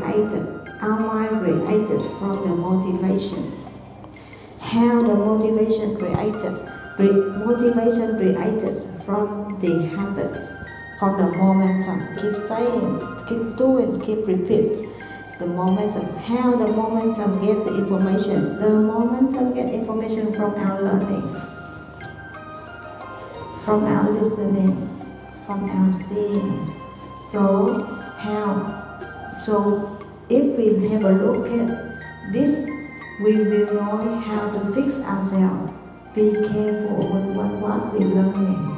created. Our mind created from the motivation. How the motivation created? Motivation created from the habit, from the momentum. Keep saying, keep doing, keep repeat. The momentum. How the momentum get the information? The momentum get information from our learning, from our listening, from our seeing. So how? So if we have a look at this, we will know how to fix ourselves. Be careful with what we're learning.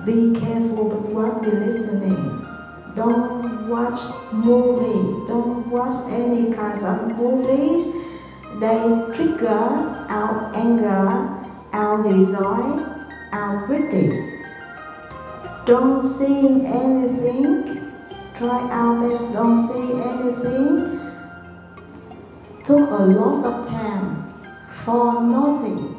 Be careful with what we're listening. Don't watch movies. Don't watch any kinds of movies. They trigger our anger, our desire, our critique. Don't see anything. Try our best. Don't see anything. Took a lot of time for nothing.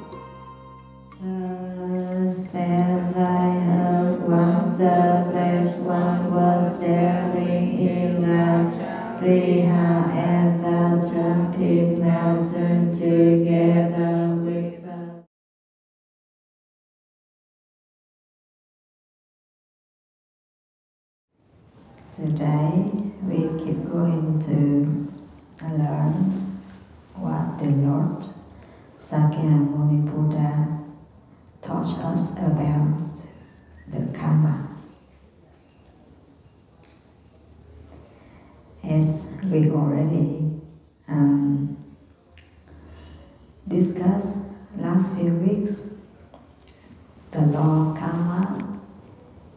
Said I heard once the best one was sailing in Riha and the Trumpet Mountain together with us. Today we keep going to learn what the Lord Sakyamuni Buddha taught us about the karma. As we already discussed last few weeks, the law of karma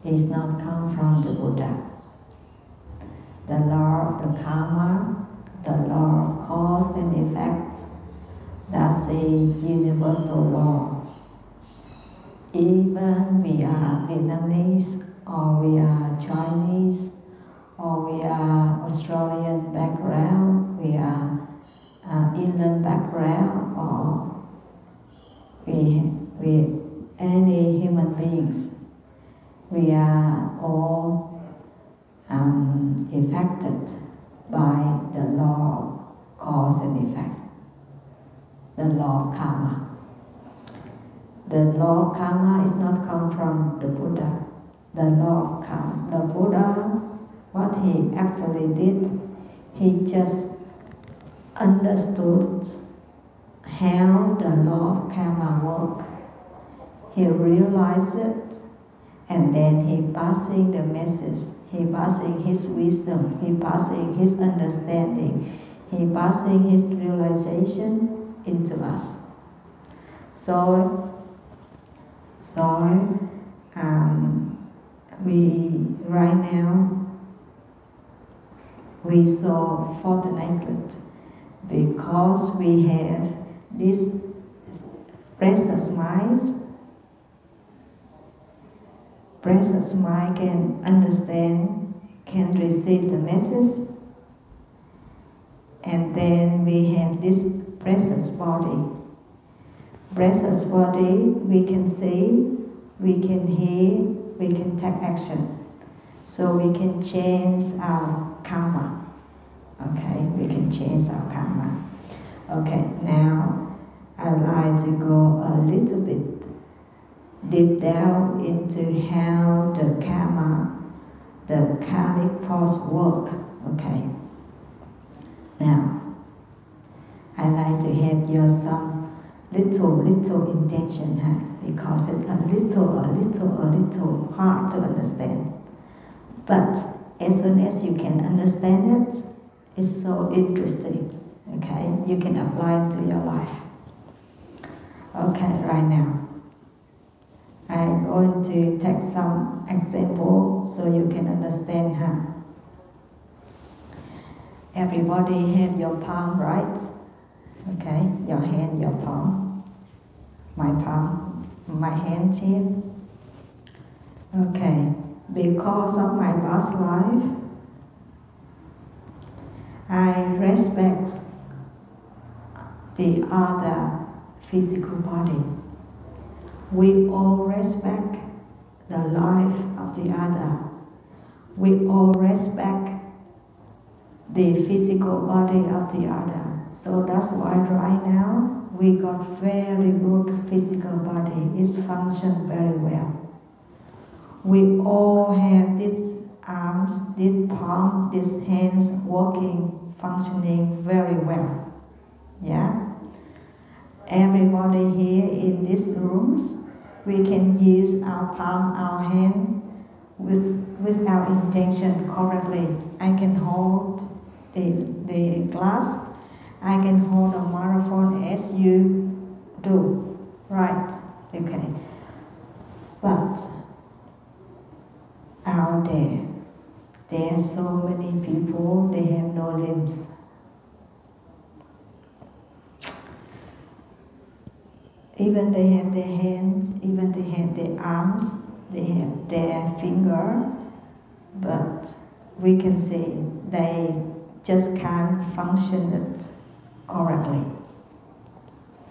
is not come from the Buddha. The law of the karma, the law of cause and effect, that's a universal law. Even we are Vietnamese, or we are Chinese, or we are Australian background, we are Indian background, or we any human beings, we are all affected by the law of cause and effect, the law of karma. The law of karma is not come from the Buddha. The law of karma, the Buddha, what he actually did, he just understood how the law of karma works. He realized it, and then he passing the message. He passing his wisdom. He passing his understanding. He passing his realization into us. So we right now we so fortunate because we have this precious minds. Precious mind can understand, can receive the message, and then we have this precious body. Precious body, we can see, we can hear, we can take action. So we can change our karma. Okay, we can change our karma. Okay, now I'd like to go a little bit deep down into how the karma, the karmic force work. Okay. Now, I like to have your some little intention, because it's a little hard to understand. But as soon as you can understand it, it's so interesting. Okay, you can apply it to your life. Okay, right now, I'm going to take some example so you can understand how. Everybody have your palm, right? Okay, your hand, your palm. My palm, my hand here. Okay, because of my past life, I respect the other physical body. We all respect the life of the other. We all respect the physical body of the other. So that's why right now we got very good physical body. It functions very well. We all have these arms, these palms, these hands working, functioning very well. Yeah? Everybody here in these rooms, we can use our palm, our hand with our intention correctly. I can hold the glass, I can hold a microphone as you do, right? Okay. But out there are so many people, they have no limbs. Even they have their hands, even they have their arms, they have their finger, but we can say they just can't function it correctly.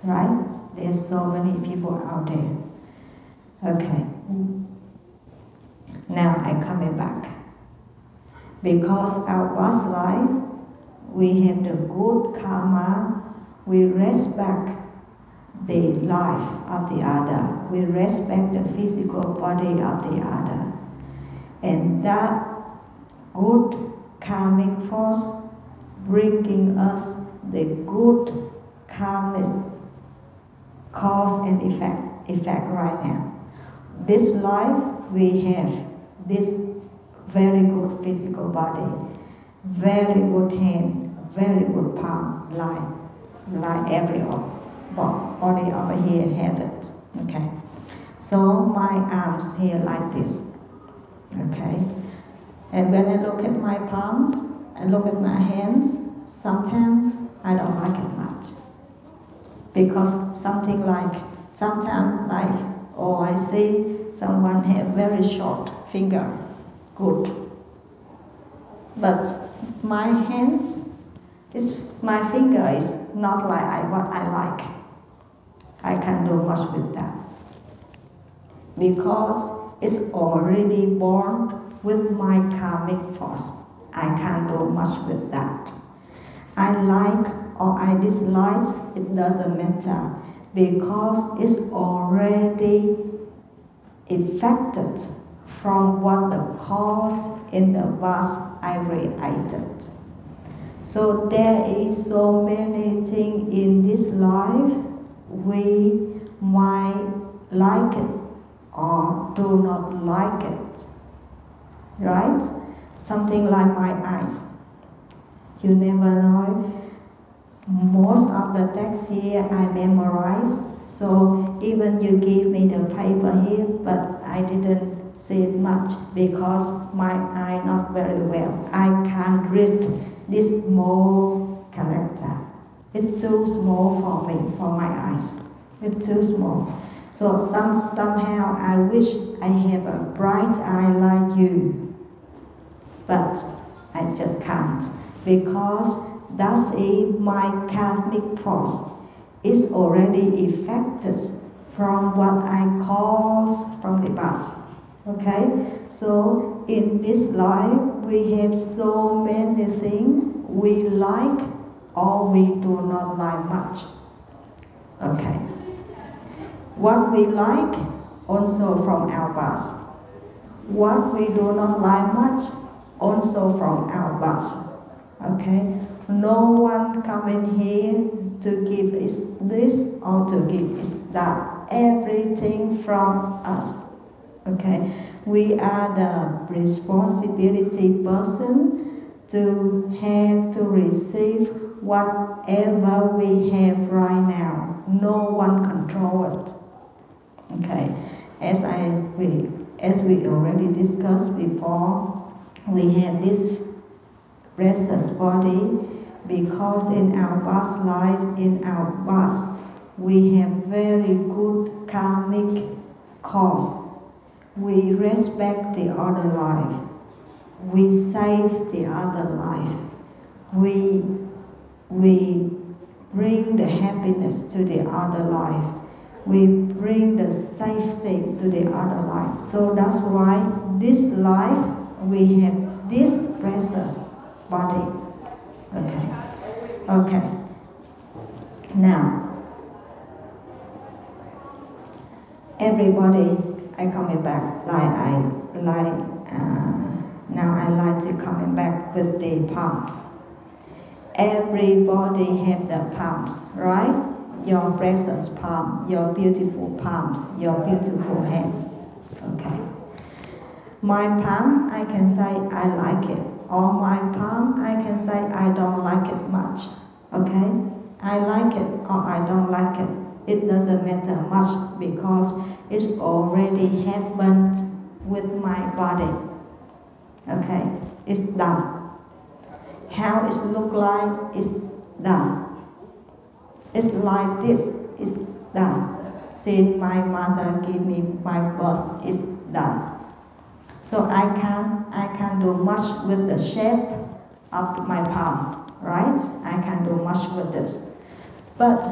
Right? There's so many people out there. Okay. Now I'm coming back. Because our past life, we have the good karma, we respect the life of the other. We respect the physical body of the other. And that good karmic force bringing us the good karmic cause and effect right now. This life, we have this very good physical body, very good hand, very good palm, like every body over here have it. Okay. So my arms here like this. Okay. And when I look at my palms, I look at my hands, sometimes I don't like it much. Because sometimes I see someone have very short finger, good. But my hands, my finger is not like what I like. I can't do much with that. Because it's already born with my karmic force. I can't do much with that. I like or I dislike, it doesn't matter. Because it's already affected from what the cause in the past I created. So there is so many things in this life we might like it or do not like it, right? Something like my eyes. You never know. Most of the text here I memorize, so even you give me the paper here, but I didn't see it much because my eye not very well. I can't read this small character. It's too small for me, for my eyes. It's too small. So somehow I wish I have a bright eye like you, but I just can't because that's my karmic force. It's already affected from what I caused from the past. Okay? So in this life, we have so many things we like or we do not like much. Okay? What we like, also from our past. What we do not like much, also from our past. Okay? No one come in here to give us this or to give us that. Everything from us. Okay? We are the responsibility person to have to receive whatever we have right now. No one control it. Okay? As we already discussed before, we have this restless body because in our past life, in our past, we have very good karmic cause. We respect the other life. We save the other life. We bring the happiness to the other life. We bring the safety to the other life. So that's why this life, we have this precious body. Okay. Now, everybody, I coming back now I like to coming back with the palms. Everybody have the palms, right? Your precious palm, your beautiful palms, your beautiful hand. Okay. My palm, I can say I like it. Or my palm, I can say I don't like it much. Okay? I like it or I don't like it. It doesn't matter much because it's already happened with my body. Okay? It's done. How it look like is done. It's like this, it's done. Since my mother gave me my birth, it's done. So I can do much with the shape of my palm, right? I can do much with this. But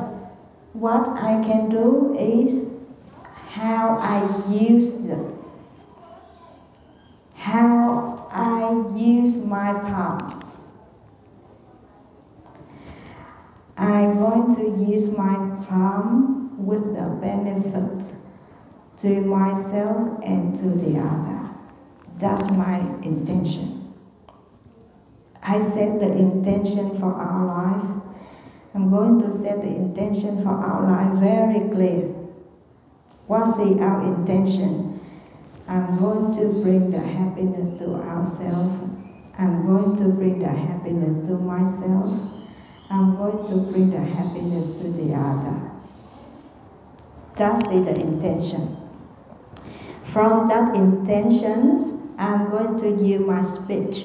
what I can do is how I use it. How I use my palms. I'm going to use my palm with the benefit to myself and to the other. That's my intention. I set the intention for our life. I'm going to set the intention for our life very clear. What's our intention? I'm going to bring the happiness to ourselves. I'm going to bring the happiness to myself. I'm going to bring the happiness to the other. That's the intention. From that intention, I'm going to use my speech.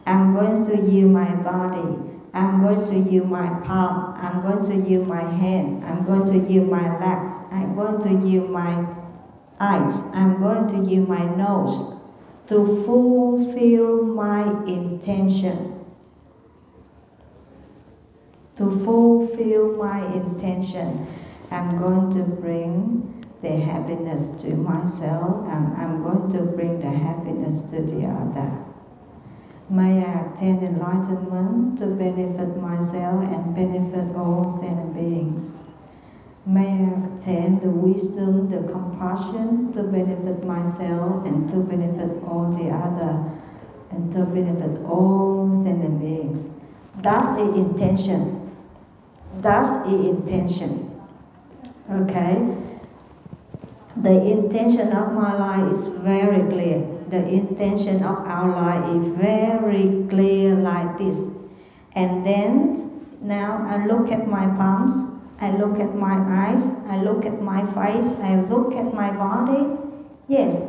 I'm going to use my body. I'm going to use my palm. I'm going to use my hand. I'm going to use my legs. I'm going to use my eyes. I'm going to use my nose to fulfill my intention. To fulfill my intention, I'm going to bring the happiness to myself, and I'm going to bring the happiness to the other. May I attain enlightenment to benefit myself and benefit all sentient beings. May I attain the wisdom, the compassion to benefit myself and to benefit all the other, and to benefit all sentient beings. That's the intention. That's the intention. Okay? The intention of my life is very clear. The intention of our life is very clear like this. And then, now I look at my palms, I look at my eyes, I look at my face, I look at my body. Yes,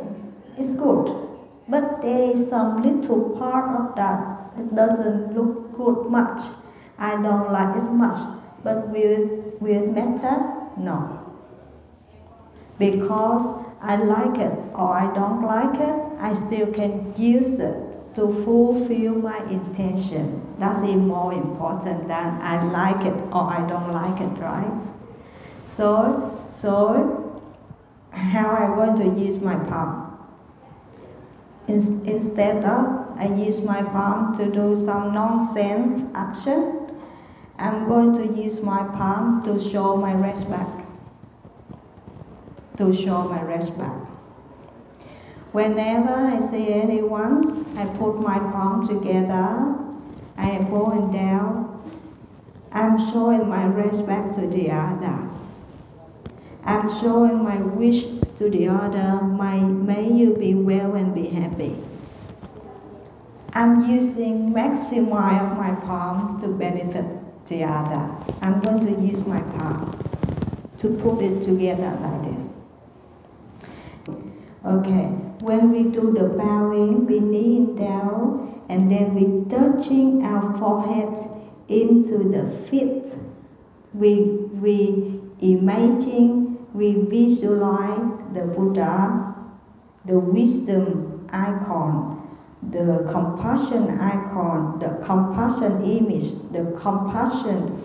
it's good. But there is some little part of that. It doesn't look good much. I don't like it much. But will it matter? No. Because I like it or I don't like it, I still can use it to fulfill my intention. That's more important than I like it or I don't like it, right? So how am I going to use my palm? Instead of I use my palm to do some nonsense action, I'm going to use my palm to show my respect. To show my respect. Whenever I see anyone, I put my palm together, I am going down. I'm showing my respect to the other. I'm showing my wish to the other. May you be well and be happy. I'm using maximum of my palm to benefit the other. I'm going to use my palm to put it together like this. Okay, when we do the bowing, we kneel down and then we touching our forehead into the feet. We imagine, we visualize the Buddha, the wisdom icon, the compassion icon, the compassion image, the compassion,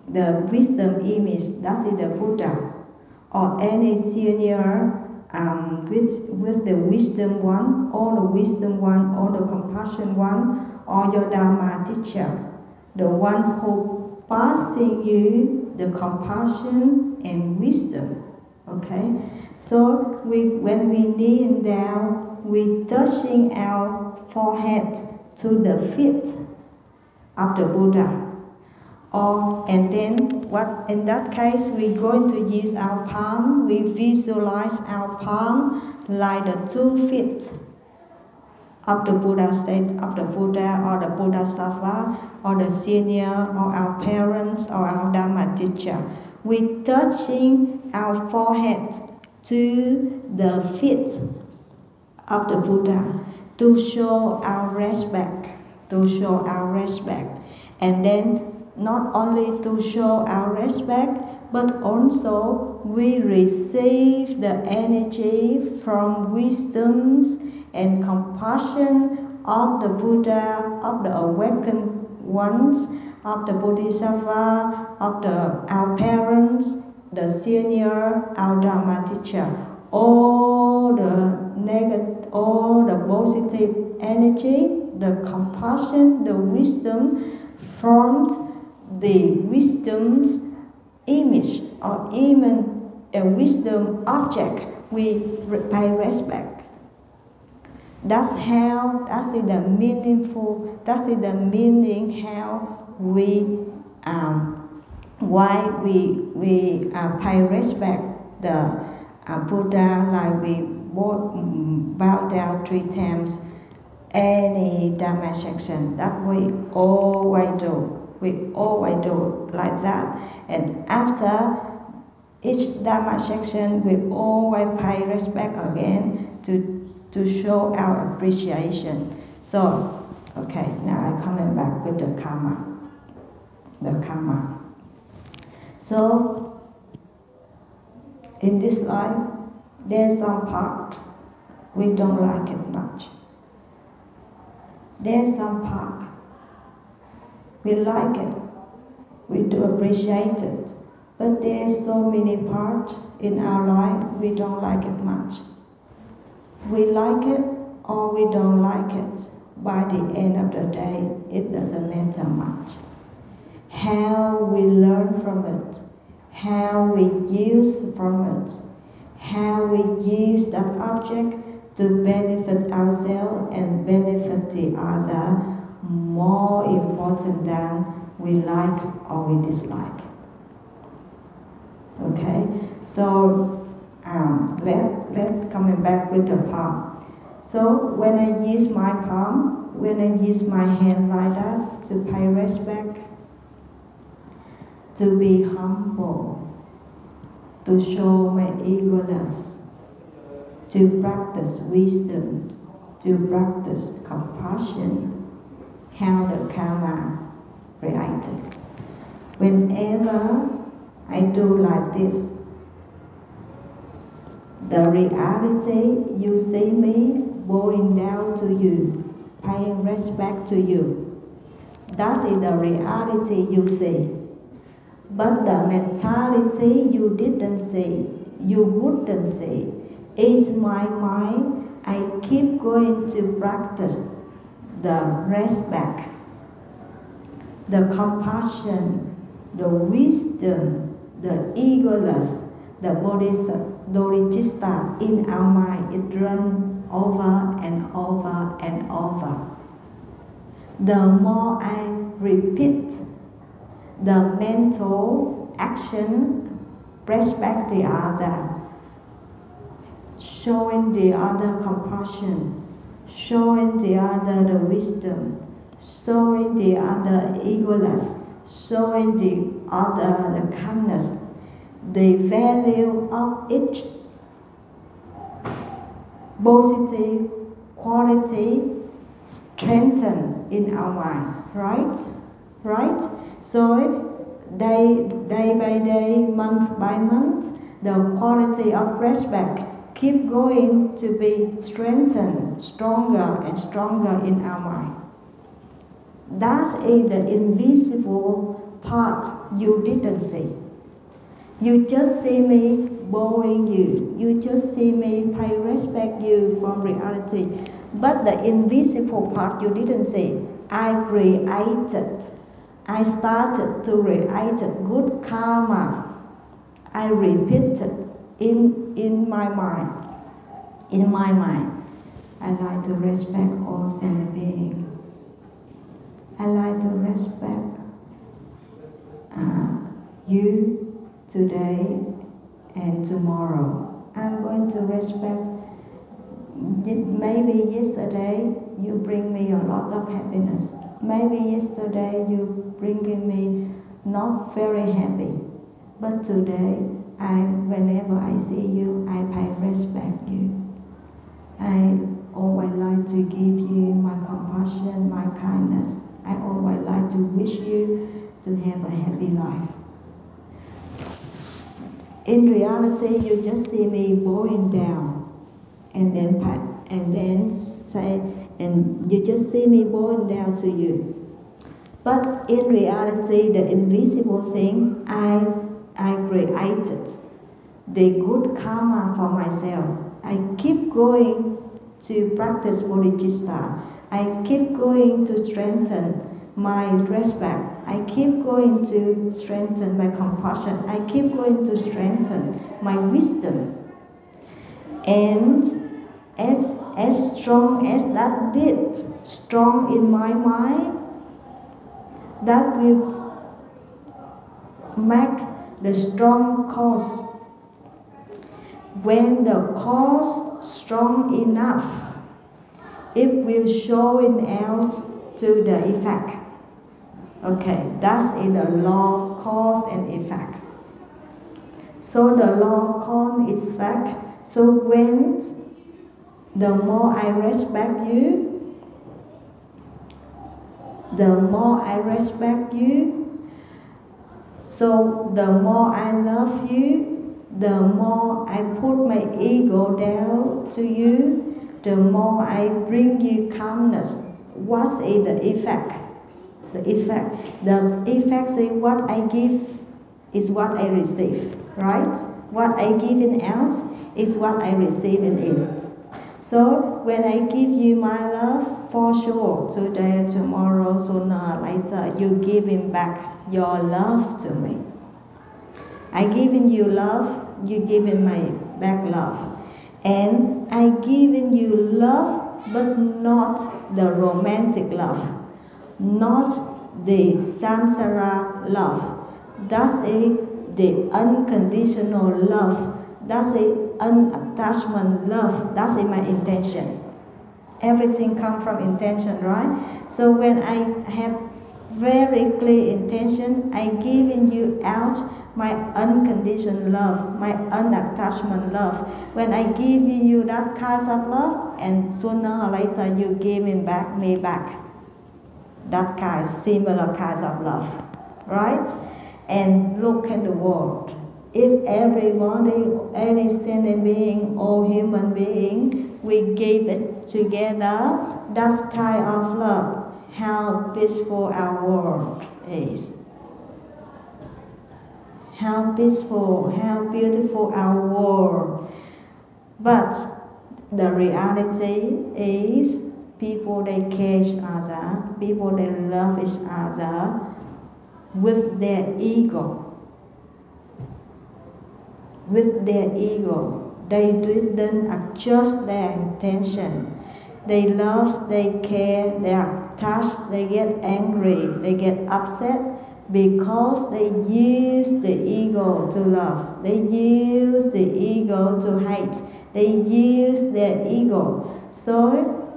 the wisdom image, that is the Buddha, or any senior with the wisdom one, or the wisdom one, or the compassion one, or your Dharma teacher. the one who passing you the compassion and wisdom. Okay, so when we kneel down, we touching our forehead to the feet of the Buddha. And then what in that case we're going to use our palm. We visualize our palm like the 2 feet of the Buddha state, of the Buddha or the Bodhisattva or the senior or our parents or our Dharma teacher. We touching our forehead to the feet of the Buddha to show our respect, And then not only to show our respect, but also we receive the energy from wisdoms and compassion of the Buddha, of the awakened ones, of the Bodhisattva, of our parents, the senior, our Dharma teacher. All the positive energy, the compassion, the wisdom from the wisdom's image or even a wisdom object, we pay respect. That's the meaning how we why we pay respect the Buddha, like we bow down 3 times any Dharma section. That we always do. We always do like that. And after each Dharma section, we always pay respect again to show our appreciation. So, okay, now I'm coming back with the karma. So, in this life, there's some part we don't like it much. There's some part we like it, we do appreciate it, but there's so many parts in our life we don't like it much. We like it or we don't like it. By the end of the day, it doesn't matter much. How we learn from it, how we use from it, how we use that object to benefit ourselves and benefit the other, more important than we like or we dislike. Okay, so let's coming back with the palm. So when I use my palm, when I use my hand like that to pay respect, to be humble, to show my egoless, to practice wisdom, to practice compassion, how the karma reacted. Whenever I do like this, the reality, you see me bowing down to you, paying respect to you. That is the reality you see. But the mentality you didn't see, you wouldn't see, is my mind. I keep going to practice the respect, the compassion, the wisdom, the egoless, the bodhisattva in our mind. It runs over and over and over. The more I repeat the mental action, respect the other, showing the other compassion, showing the other the wisdom, showing the other egoless, showing the other the kindness, the value of each positive quality strengthen in our mind, right? So day by day, month by month, the quality of respect keep going to be strengthened, stronger and stronger in our mind. That is the invisible part you didn't see. You just see me bowing you. You just see me pay respect you from reality. But the invisible part you didn't see. I created I started to create good karma. I repeated in my mind. In my mind, I like to respect all sentient beings. I like to respect you today and tomorrow. I'm going to respect. Maybe yesterday you bring me a lot of happiness. Maybe yesterday you bringing me not very happy. But today, whenever I see you, I respect you. I always like to give you my compassion, my kindness. I always like to wish you to have a happy life. In reality, you just see me bowing down, and you just see me bowing down to you. But in reality, the invisible thing I created, the good karma for myself. I keep going to practice bodhicitta. I keep going to strengthen my respect. I keep going to strengthen my compassion. I keep going to strengthen my wisdom. And as strong as that did, strong in my mind, that will make the strong cause. When the cause strong enough, it will show it out to the effect. Okay, that's in the law cause and effect. So the law cause and effect. So when the more I respect you, the more I respect you, so the more I love you, the more I put my ego down to you, the more I bring you calmness. What is the effect? The effect is what I give is what I receive, right? What I give in else is what I receive in it. So when I give you my love, for sure, today, tomorrow, sooner or later, you giving back your love to me. I giving you love, you giving my back love. And I giving you love, but not the romantic love, not the samsara love. That's the unconditional love. That's the unattachment love. That's my intention. Everything comes from intention, right? So when I have very clear intention, I giving you out my unconditional love, my unattachment love. When I give you that kind of love, and sooner or later you give me back that kind, similar kinds of love, right? And look at the world. If everybody, any sentient being or human being, we give it together, that kind of love, how peaceful our world is. How peaceful, how beautiful our world. But the reality is people, they care each other, people, they love each other with their ego. With their ego, they didn't adjust their intention. They love, they care, they are touched, they get angry, they get upset because they use the ego to love. They use the ego to hate. They use their ego. So,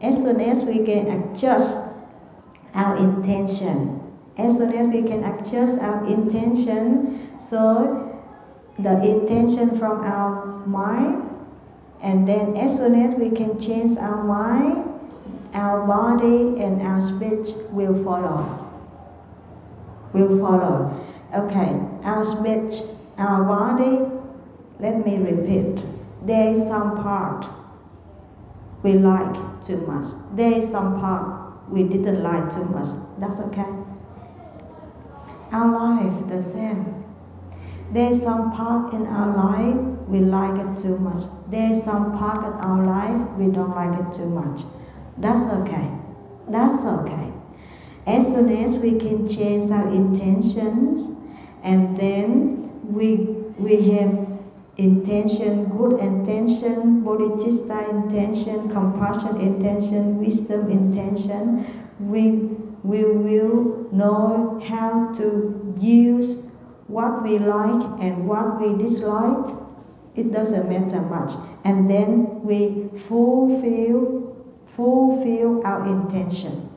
as soon as we can adjust our intention, so the intention from our mind, and then as soon as we can change our mind, our body and our speech will follow. Okay, our speech, our body, let me repeat. There is some part we like too much. There is some part we didn't like too much. That's okay. Our life, the same. There's some part in our life we like it too much. There's some part in our life we don't like it too much. That's okay. That's okay. As soon as we can change our intentions, and then we have intention, good intention, bodhicitta intention, compassion intention, wisdom intention, we will know how to use what we like and what we dislike. It doesn't matter much. And then we fulfill our intention.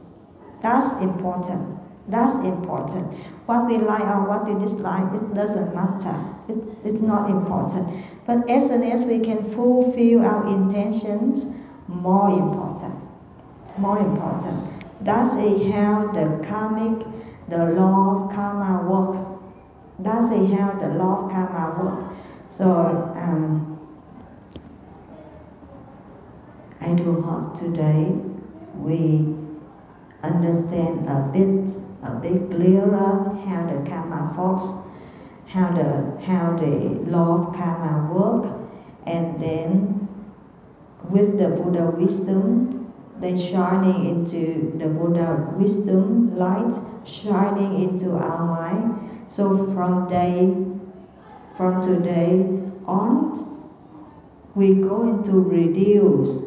That's important. That's important. What we like or what we dislike, it doesn't matter. It's not important. But as soon as we can fulfill our intentions, more important. More important. That's how the law of karma work. That's how the law of karma work. So I do hope today we understand a bit clearer how the karma works, how the law of karma work, and then with the Buddha wisdom, they shining into the Buddha wisdom light, shining into our mind. So from today on, we're going to reduce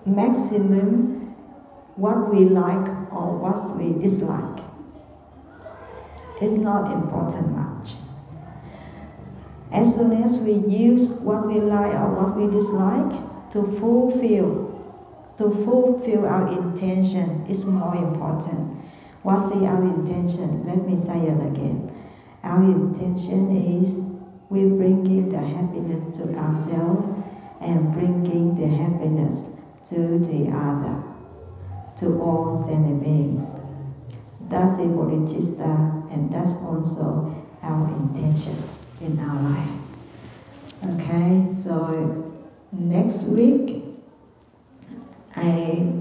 maximum what we like or what we dislike. It's not important much. As soon as we use what we like or what we dislike to fulfill our intention is more important. What's our intention? Let me say it again. Our intention is we're bringing the happiness to ourselves and bringing the happiness to the other, to all sentient beings. That's the bodhicitta, and that's also our intention in our life. Okay, so next week, I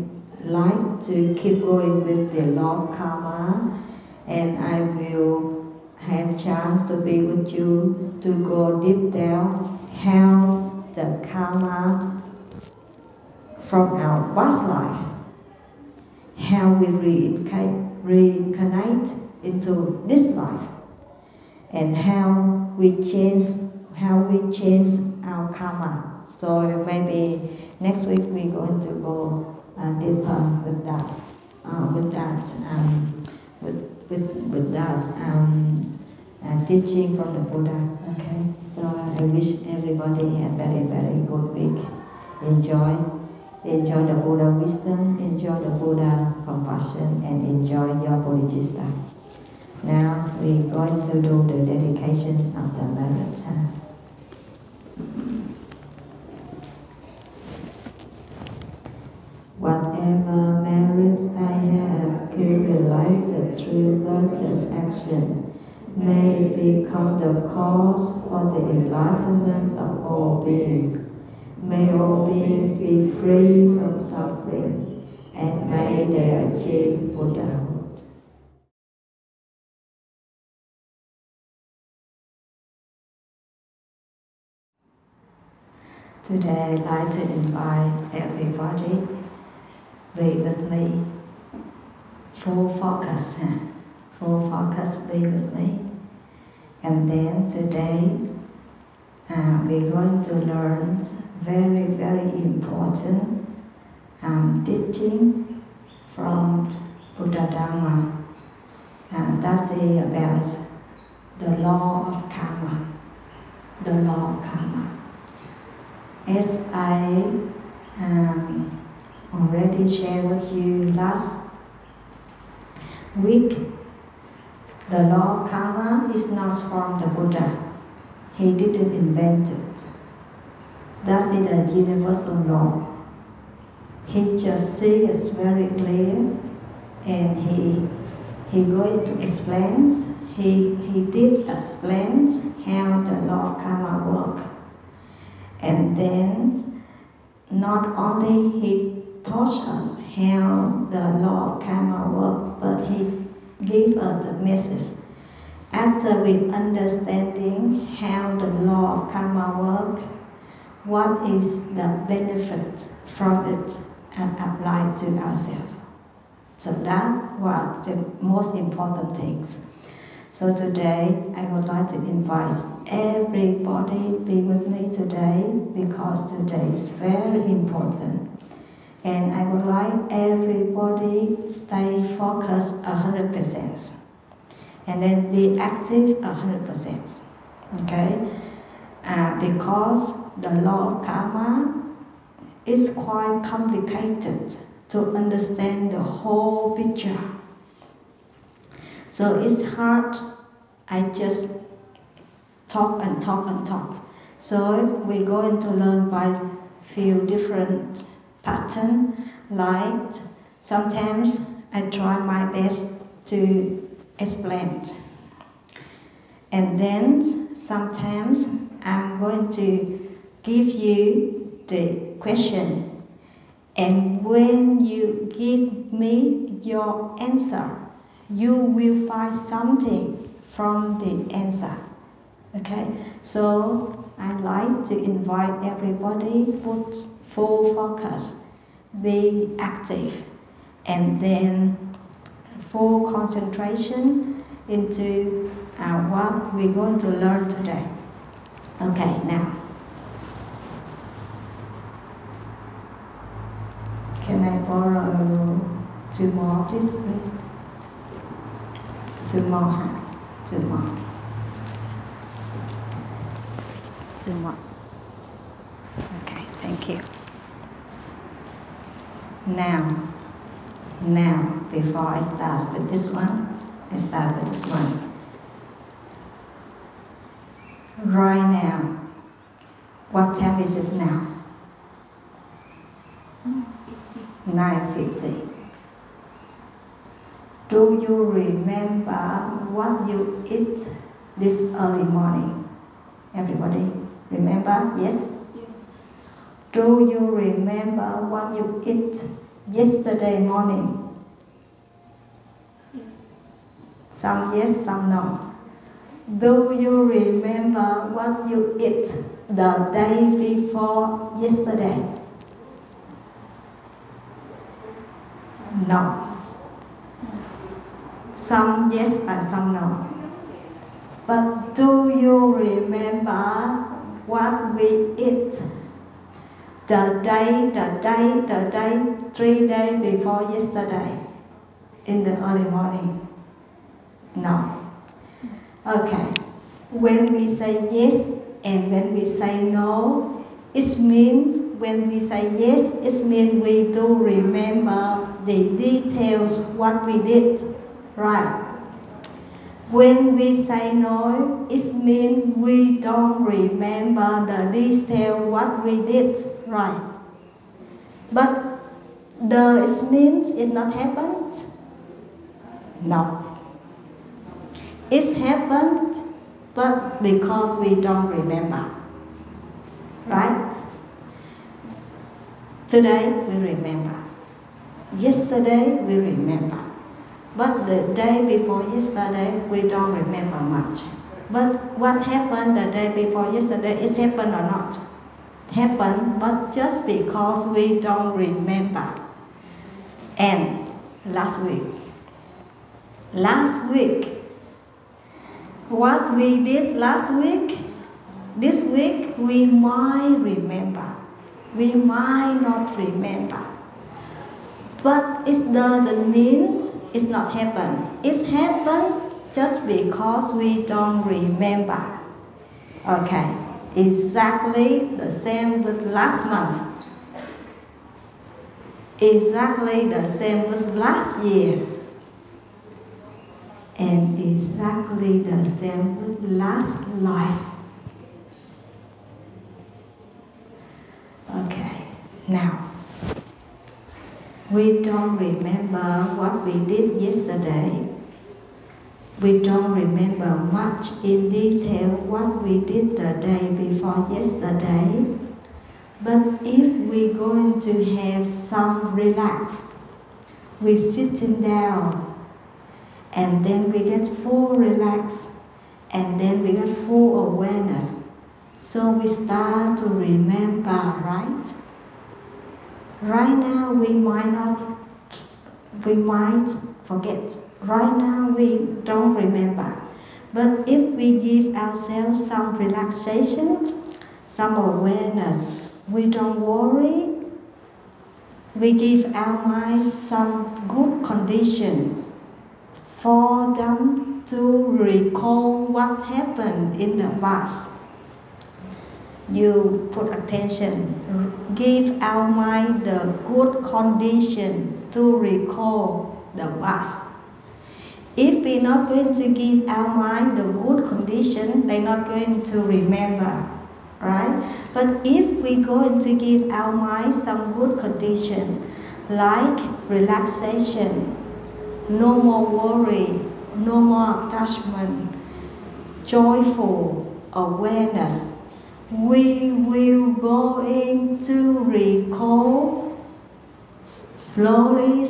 like to keep going with the law of karma, and I will have chance to be with you to go deep down how the karma from our past life, how we reincarnate into this life, and how we change our karma. So maybe next week we're going to go deeper with that, teaching from the Buddha. Okay, so I wish everybody a very, very good week. Enjoy the Buddha wisdom, enjoy the Buddha compassion, and enjoy your bodhicitta. Now we're going to do the dedication of the merit. Whatever merits I have accumulated through lotus action may become the cause for the enlightenment of all beings. May all beings be free from suffering, and may they achieve Buddhahood. Today I'd like to invite everybody be with me. Full focus, be with me. And then today we're going to learn very, very important teaching from Buddha Dharma. That's about the law of karma. The law of karma. As I already shared with you last week, the law of karma is not from the Buddha. He didn't invent it. That's a universal law. He just sees it very clear, and he going to explain. He did explain how the law of karma works. And then not only he taught us how the law of karma works, but he gave us the message. After we understanding how the law of karma works, what is the benefit from it and apply to ourselves. So that was the most important things. So today, I would like to invite everybody be with me today, because today is very important. And I would like everybody stay focused 100%. And then be active 100%. Okay? Because the law of karma is quite complicated to understand the whole picture. So it's hard. I just talk and talk and talk. So we're going to learn by few different patterns. Like sometimes I try my best to explain. And then sometimes I'm going to give you the question. And when you give me your answer, you will find something from the answer. Okay? So I like to invite everybody put full focus, be active, and then full concentration into what we're going to learn today. Okay, now. Can I borrow 2 more, please? 2 more, huh? 2 more. 2 more. Okay, thank you. Now, before I start with this one, I start with this one. Right now, what time is it now? 9:50. Do you remember what you eat this early morning? Everybody remember? Yes? Yes. Do you remember what you ate yesterday morning? Yes. Some yes, some no. Do you remember what you ate the day before yesterday? No. Some yes and some no. But do you remember what we ate the day 3 days before yesterday in the early morning? No. Okay. When we say yes and when we say no, it means when we say yes, it means we do remember the details what we did, right? When we say no, it means we don't remember the detail what we did, right? But does it means it not happened? No. It happened, but because we don't remember, right? Today we remember. Yesterday we remember. But the day before yesterday we don't remember much. But what happened the day before yesterday, it happened or not? Happened, but just because we don't remember. And last week, what we did last week, this week we might remember, we might not remember. But it doesn't mean it's not happened. It happened just because we don't remember. Okay, exactly the same with last month. Exactly the same with last year. And exactly the same with last life. Okay, now, we don't remember what we did yesterday. We don't remember much in detail what we did the day before yesterday. But if we're going to have some relax, we're sitting down, and then we get full relax, and then we get full awareness. So we start to remember, right? Right now we might we might forget. Right now we don't remember. But if we give ourselves some relaxation, some awareness, we don't worry, we give our minds some good condition for them to recall what happened in the past. You put attention, give our mind the good condition to recall the past. If we're not going to give our mind the good condition, they're not going to remember, right? But if we're going to give our mind some good condition, like relaxation, no more worry, no more attachment, joyful awareness, we will going to recall slowly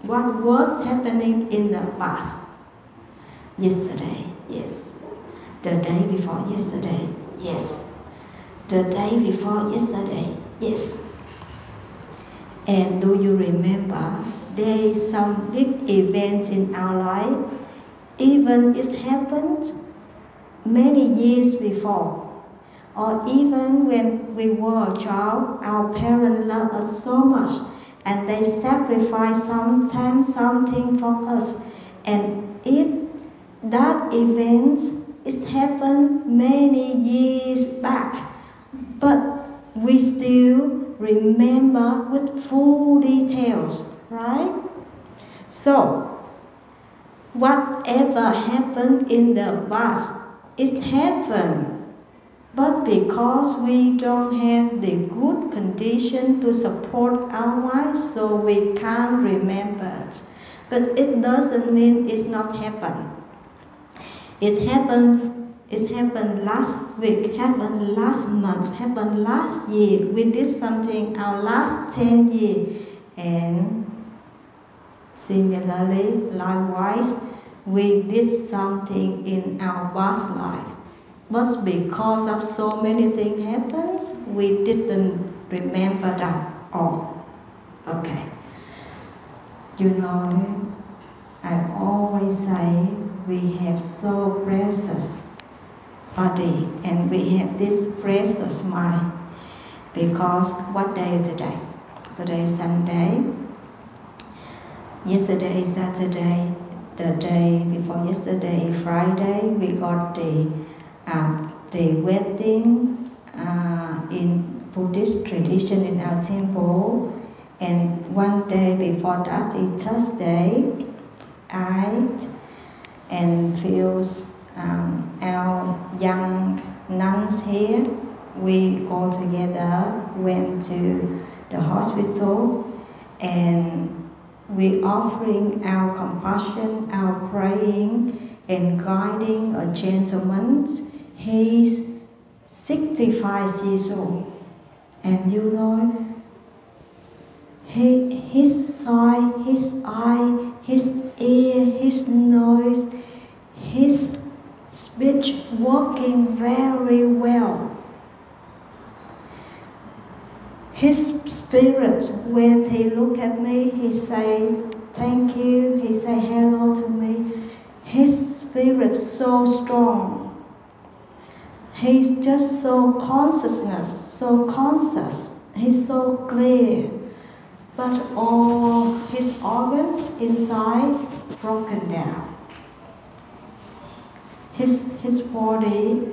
what was happening in the past. Yesterday, yes. The day before yesterday, yes. The day before yesterday, yes. And do you remember there is some big event in our life, even it happened many years before, or even when we were a child, our parents loved us so much and they sacrificed sometimes something for us. And if that event it happened many years back, but we still remember with full details, right? So, whatever happened in the past, it happened, but because we don't have the good condition to support our mind, so we can't remember it. But it doesn't mean it not happened. It happened last week, happened last month, happened last year. We did something our last 10 years. And similarly, likewise, we did something in our past life. But because of so many things happens, we didn't remember them all. Okay. You know, I always say we have so precious body and we have this precious mind. Because what day is today? Today is Sunday. Yesterday is Saturday. The day before yesterday, Friday, we got the wedding in Buddhist tradition in our temple. And one day before that is Thursday, I and feels our young nuns here, we all together went to the hospital and we offering our compassion, our praying and guiding a gentleman. He's 65 years old, and you know, his sight, his eye, his ear, his nose, his speech working very well. His spirit, when he look at me, he say thank you, he say hello to me. His spirit so strong. He's just so conscious, he's so clear. But all his organs inside broken down. His body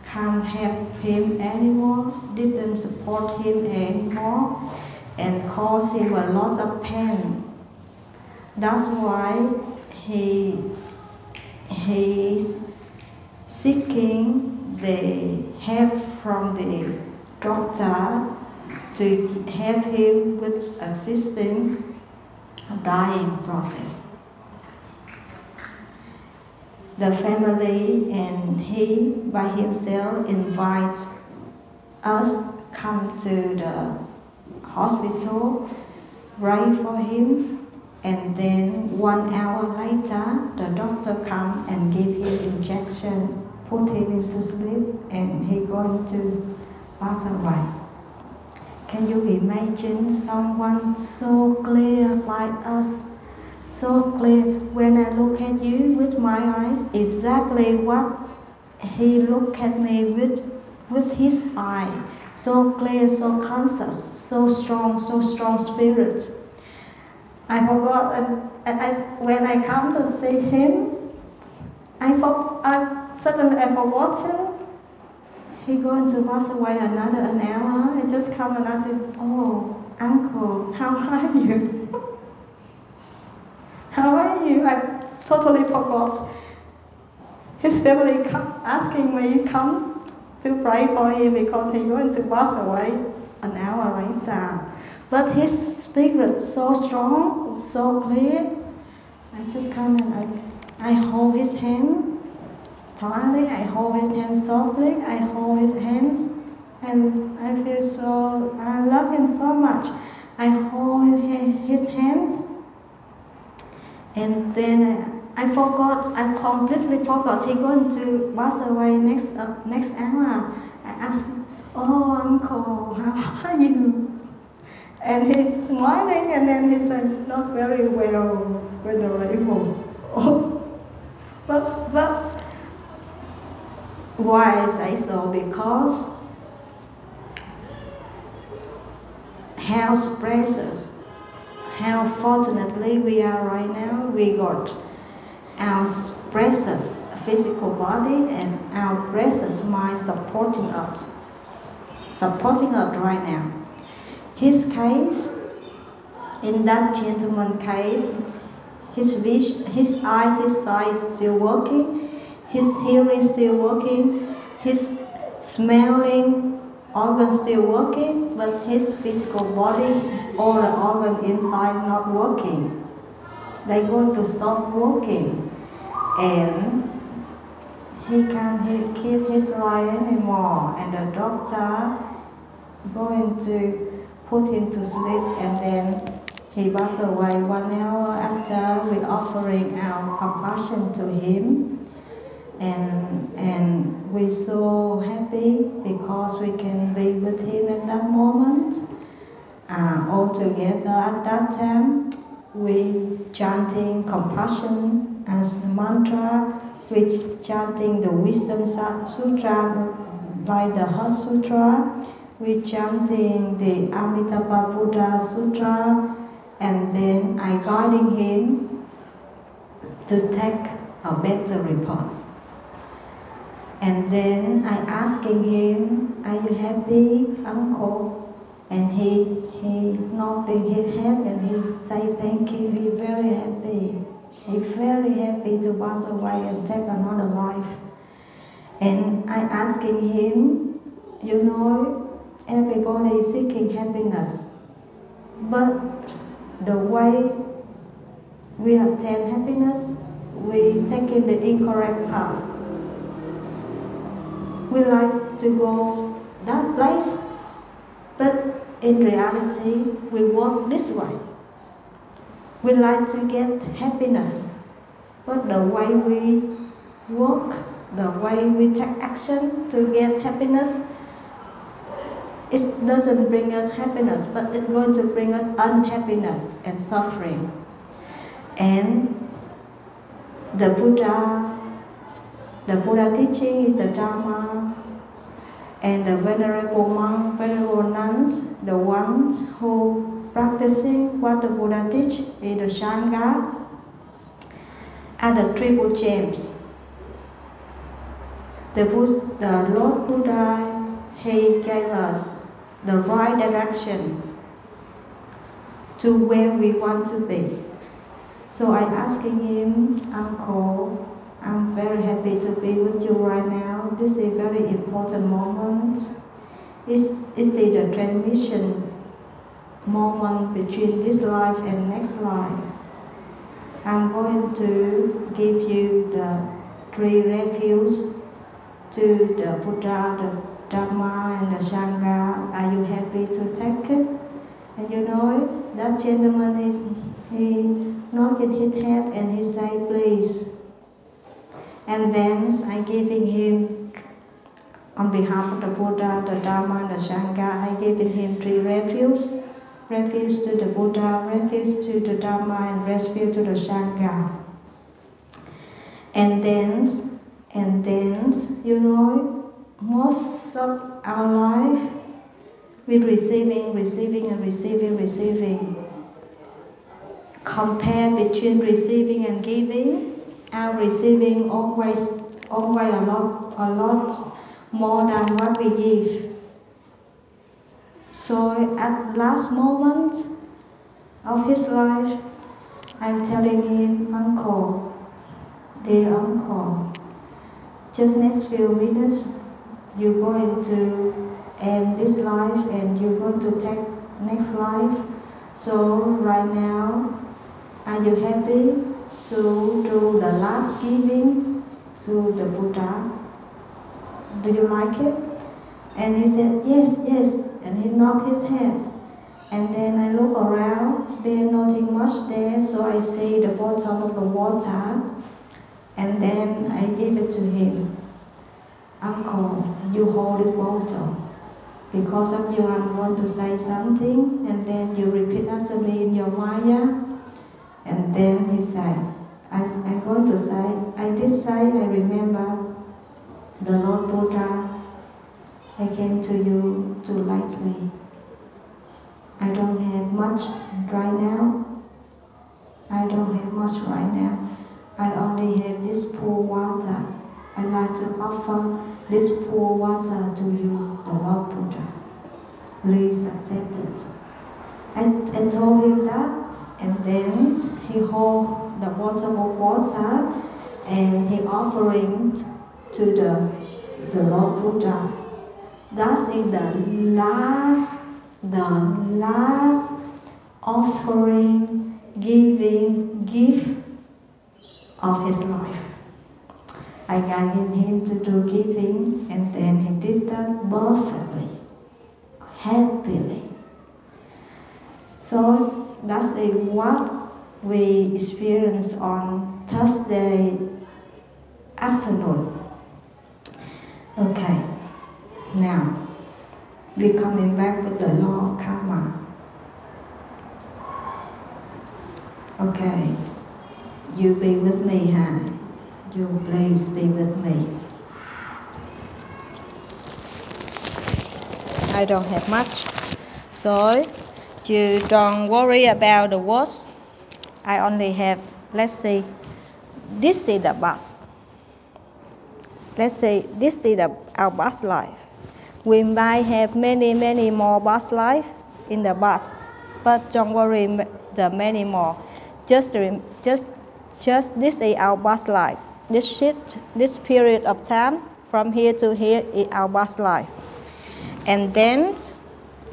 can't help him anymore, didn't support him anymore, and caused him a lot of pain. That's why he's seeking the help from the doctor to help him with assisting dying process. The family and he by himself invites us come to the hospital, pray for him, and then 1 hour later the doctor come and give him injection, put him into sleep, and he going to pass away. Can you imagine someone so clear like us? So clear. When I look at you with my eyes, exactly what he looked at me with his eye. So clear, so conscious, so strong spirit. I forgot, when I come to see him, suddenly I forgotten. He going to pass away an hour. I just come and I said, "Oh, uncle, how are you? How are you?" I totally forgot. His family asking me come to pray for him because he's going to pass away an hour later. But his spirit so strong, so clear. I just come and I hold his hand. Slightly, I hold his hand softly. I hold his hands, and I feel so. I love him so much. I hold his hands, and then I forgot. I completely forgot. He's going to pass away next hour. I asked, "Oh, uncle, how are you?" And he's smiling, and then he said, "Not very well, venerable." Oh, but. Why I say so? Because how precious, how fortunately we are right now. We got our precious physical body and our precious mind supporting us right now. His case, in that gentleman's case, his eye is still working. His hearing still working, his smelling organ still working, but his physical body, all the organ inside not working. They're going to stop working, and he can't keep his life anymore. And the doctor going to put him to sleep, and then he passed away 1 hour after we offering our compassion to him. And we're so happy because we can be with him at that moment. All together at that time, we chanting compassion as mantra, which chanting the Wisdom Sutra, like the Heart Sutra, we chanting the Amitabha Buddha Sutra, and then I guiding him to take a better report. And then I asking him, "Are you happy, uncle?" And he nodding his head and he say, "Thank you." He's very happy. He's very happy to pass away and take another life. And I asking him, "You know, everybody is seeking happiness, but the way we obtain happiness, we taking the incorrect path. We like to go that place, but in reality, we walk this way. We like to get happiness, but the way we walk, the way we take action to get happiness, it doesn't bring us happiness, but it's going to bring us unhappiness and suffering." And the Buddha teaching is the Dharma, and the venerable monk, venerable nuns, the ones who practicing what the Buddha teach is the Sangha, are the triple gems. The Lord Buddha, he gave us the right direction to where we want to be. So I asking him, "Uncle, I'm very happy to be with you right now. This is a very important moment. It's the transition moment between this life and next life. I'm going to give you the 3 refuge to the Buddha, the Dharma, and the Sangha. Are you happy to take it?" And you know, that gentleman he nodded his head and he said, "Please." And then I giving him On behalf of the Buddha, the Dharma, and the Sangha, I give in him 3 refuge. Refuge to the Buddha, refuge to the Dharma, and refuge to the Sangha. And then, you know, most of our life, we're receiving. Compare between receiving and giving. Our receiving always a lot more than what we give. So at last moment of his life, I'm telling him, Uncle, dear Uncle, just next few minutes, you're going to end this life and you're going to take next life. So right now, are you happy to do the last giving to the Buddha? Do you like it? And he said, yes. And he knocked his head. And then I look around, there's nothing much there, so I see the bottom of the water. And then I give it to him. Uncle, you hold this bottle. Because of you, I'm going to say something, and then you repeat after me in your Maya. And then he said, I'm going to say, I did say, I remember the Lord Buddha, I came to you too lightly. I don't have much right now. I only have this poor water. I'd like to offer this poor water to you, the Lord Buddha. Please accept it. I told him that, and then he held the bottle of water and he offering to the Lord Buddha. That is the last offering, gift of his life. I guided him to do giving, and then he did that perfectly, happily. So that's what we experienced on Thursday afternoon. Okay, now we're coming back with the law of karma. Okay, you be with me, huh? You please be with me. I don't have much, so you don't worry about the words. I only have, let's say, this is the bus. Let's say this is our bus life. We might have many more bus life in the bus, but don't worry the many more. Just this is our bus life. This period of time from here to here is our bus life. And then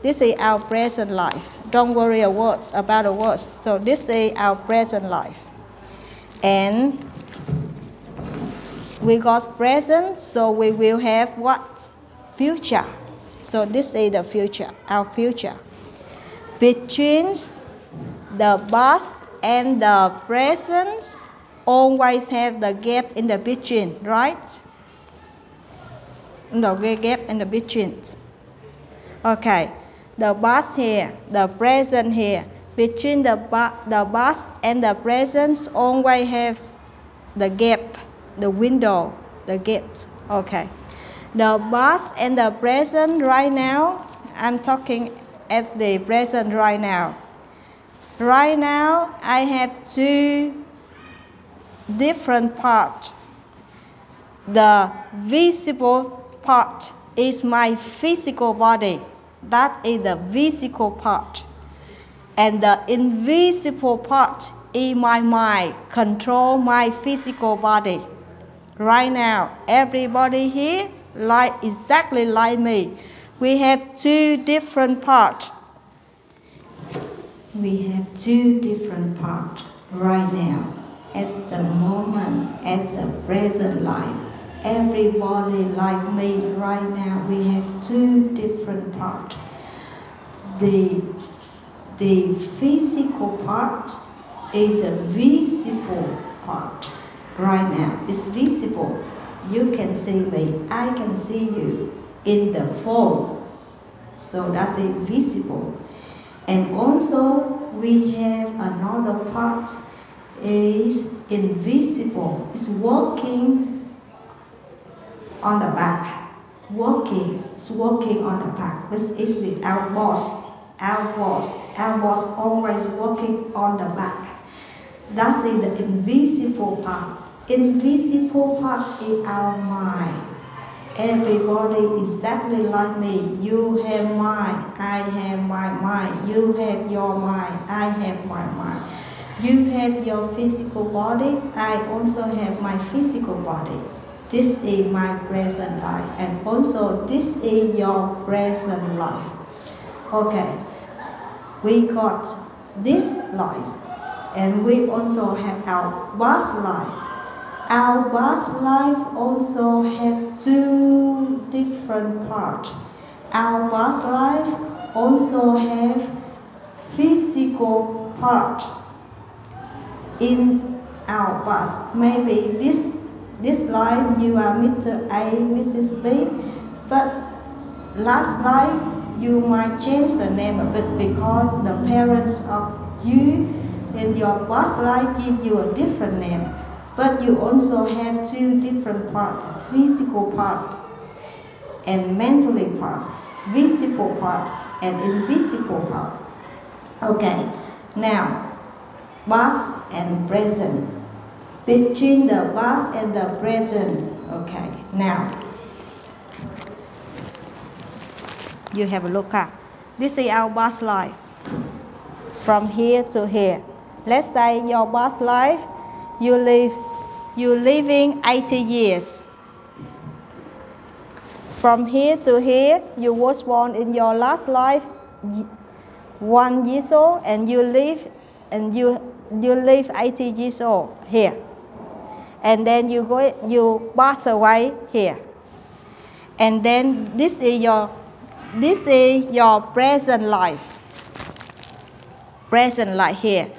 this is our present life. Don't worry about the words. So this is our present life. And we got present, so we will have what? Future. So this is the future, our future. Between the past and the present, always have the gap in the between, right? The gap in the between. Okay, the past here, the present here. Between the past and the present, always have the gap, the window, the gaps. Okay. The past and the present right now, I'm talking at the present right now. Right now, I have 2 different parts. The visible part is my physical body. That is the physical part. And the invisible part is my mind, control my physical body. Right now, everybody here, exactly like me. We have 2 different parts. We have 2 different parts right now, at the moment, at the present life. Everybody like me right now, we have 2 different parts. The physical part is the visible part. Right now, it's visible. You can see me, I can see you in the form. So that's invisible. And also we have another part is invisible. It's working on the back. It's working on the back. This is the our boss. Our boss always working on the back. That's the invisible part. Invisible part is our mind. Everybody exactly like me. You have mind, I have my mind. You have your mind, I have my mind. You have your physical body, I also have my physical body. This is my present life, and also this is your present life. Okay, we got this life, and we also have our past life. Our past life also had two different parts. Our past life also have physical part in our past. Maybe this life you are Mr. A, Mrs. B, but last life you might change the name a bit because the parents of you in your past life give you a different name. But you also have two different parts, physical part and mentally part, visible part and invisible part. Okay, now, past and present. Between the past and the present. Okay, now, you have a look at. This is our past life. From here to here. Let's say your past life, you're living 80 years. From here to here, you was born in your last life 1 year old, and you live 80 years old here. And then you pass away here. And then this is your present life. Present life here.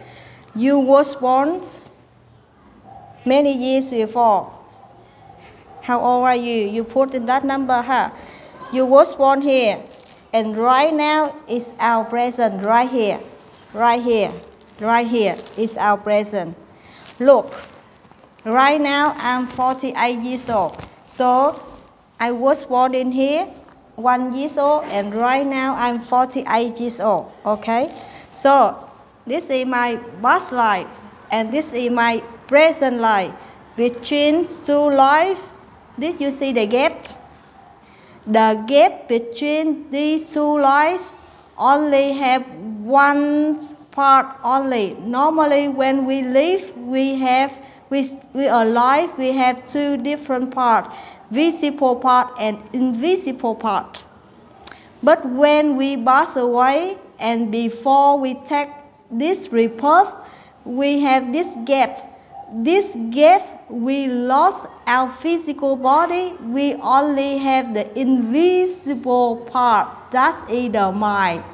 You was born many years before. How old are you? You put in that number, huh? You was born here. And right now is our present, right here. Right here. Right here is our present. Look, right now I'm 48 years old. So I was born in here 1 year old, and right now I'm 48 years old. Okay? So this is my past life, and this is my present life. Between two lives, did you see the gap? The gap between these two lives only have one part only. Normally when we live, we are alive, we have two different parts, visible part and invisible part. But when we pass away and before we take this rebirth, we have this gap. This gap, we lost our physical body, we only have the invisible part, that's the mind.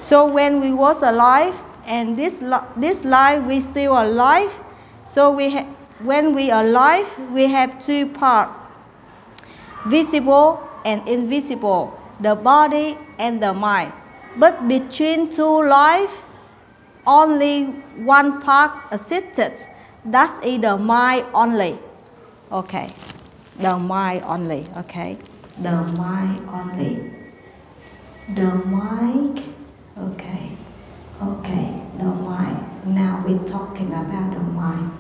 So when we was alive, and this life we still alive, so when we are alive, we have two parts, visible and invisible, the body and the mind. But between two lives, only one part existed. That's the mind only. Okay. The mind only. Okay. The mind only. The mind. Okay. Okay. The mind. Now we're talking about the mind.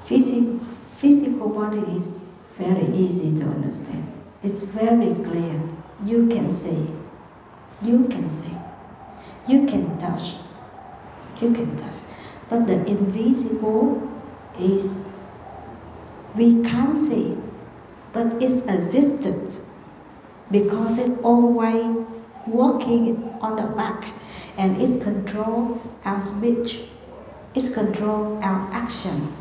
Physical body is very easy to understand. It's very clear. You can see. You can see. You can touch. You can touch. But the invisible is we can't see, but it existed because it's always working on the back, and it controls our speech, it controls our action,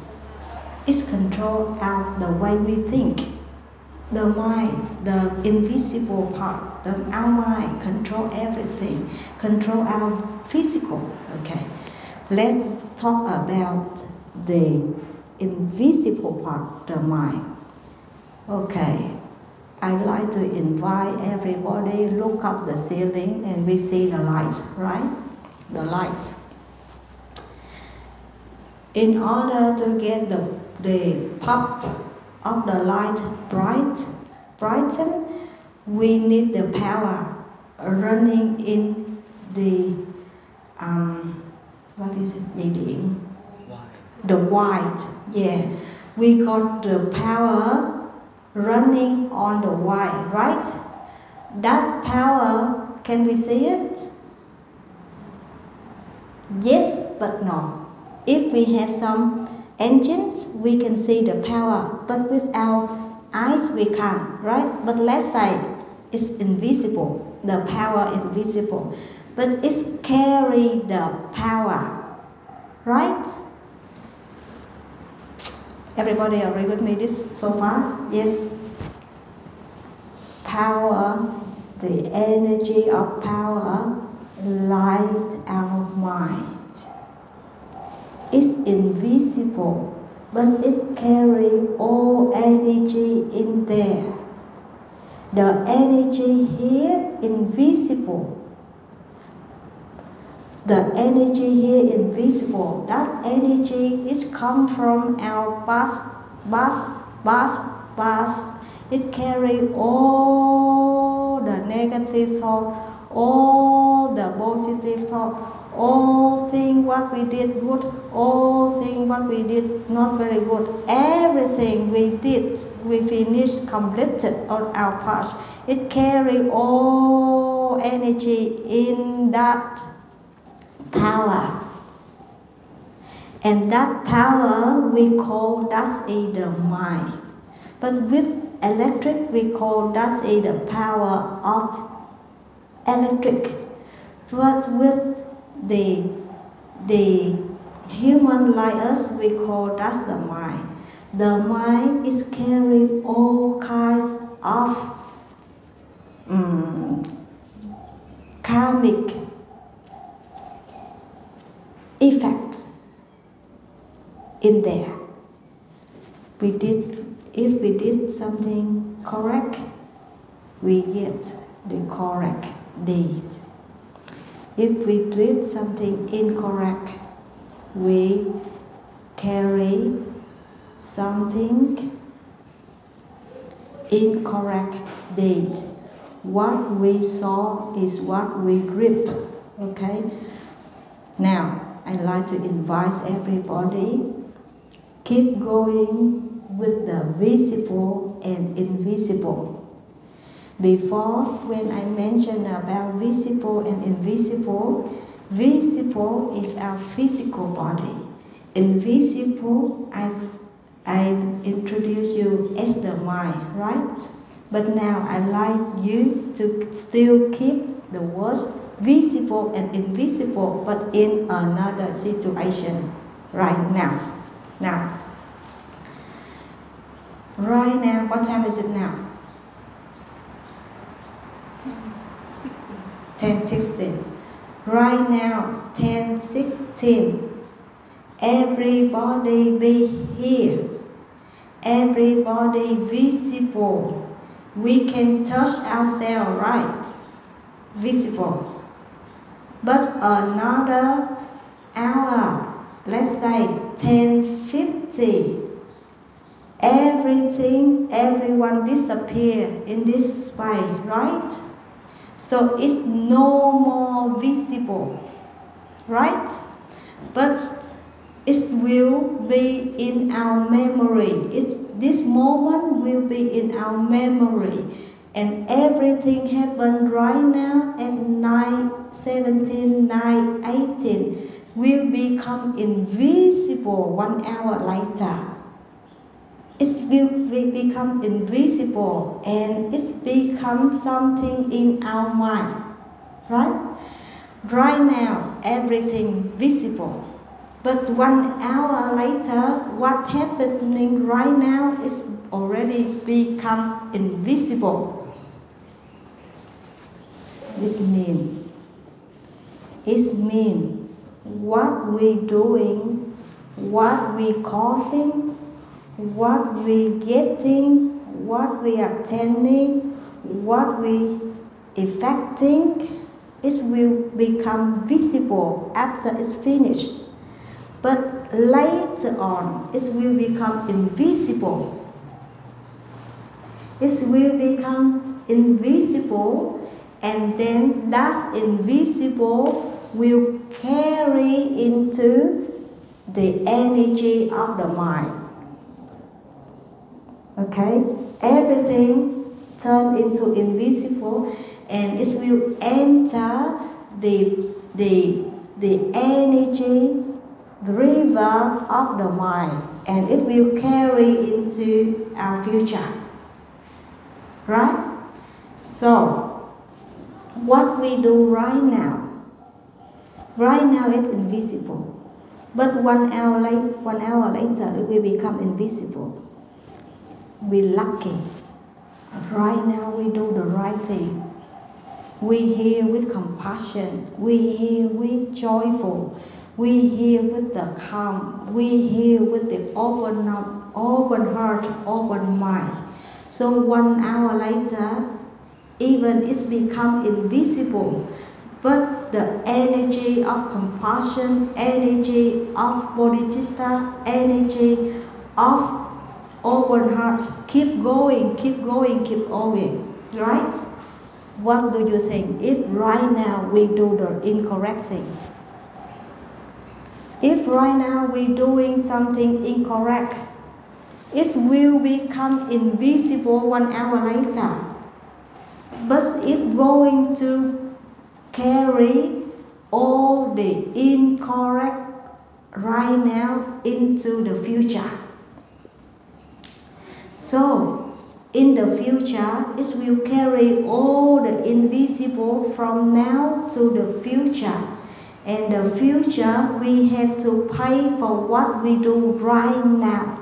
it controls the way we think. The mind, the invisible part, our mind control everything, control our physical. Okay, let's talk about the invisible part, the mind. Okay, I'd like to invite everybody look up the ceiling and we see the light, right? The light. In order to get the pulp of the light brighten, we need the power running in the what is it? Dây điện. The white, yeah. We got the power running on the white, right? That power, can we see it? Yes, but no. If we have some engines, we can see the power, but with our eyes we can't, right? But let's say it's invisible, the power is visible, but it carries the power, right? Everybody agree with me this so far? Yes. Power, the energy of power, light our mind. It's invisible, but it carries all energy in there. The energy here invisible. The energy here invisible. That energy is come from our past. It carries all the negative thought, all the positive thought, all things what we did good, all things what we did not very good. Everything we did, we finished, completed on our past. It carries all energy in that power. And that power we call that's the mind. But with electric we call that's the power of electric. But with the human like us, we call that's the mind. The mind is carrying all kinds of karmic effects in there. If we did something correct, we get the correct deed. If we did something incorrect, we carry something incorrect deed. What we saw is what we reap. Okay? Now, I'd like to invite everybody, keep going with the visible and invisible. Before, when I mentioned about visible and invisible, visible is our physical body. Invisible, I introduce you as the mind, right? But now I'd like you to still keep the words visible and invisible, but in another situation right now. Right now, what time is it now? 10:16. Right now, 10:16. Everybody be here. Everybody visible. We can touch ourselves, right? Visible. But another hour, let's say 10:50. Everyone disappear in this space, right? So it's no more visible, right? But it will be in our memory. This moment will be in our memory. And everything happened right now at 9:17, 9:18 will become invisible 1 hour later. It will become invisible and it becomes something in our mind, right? Right now, everything visible. But 1 hour later, what's happening right now is already become invisible. This means what we doing what we causing, what we getting, what we attending, what we affecting, it will become visible after it's finished. But later on, it will become invisible. It will become invisible, and then that invisible will carry into the energy of the mind. Okay? Everything turn into invisible, and it will enter the energy river of the mind, and it will carry into our future. Right? So, what we do right now it's invisible. But 1 hour later, it will become invisible. We're lucky. Right now, we do the right thing. We hear with compassion. We hear with joyful. We hear with the calm. We hear with the open heart, open mind. So 1 hour later, even it's become invisible, but the energy of compassion, energy of bodhicitta, energy of open heart keep going, right? What do you think? If right now we do the incorrect thing, if right now we're doing something incorrect, it will become invisible 1 hour later. But it's going to carry all the incorrect right now into the future. So, in the future, it will carry all the invisible from now to the future. And the future, we have to pay for what we do right now.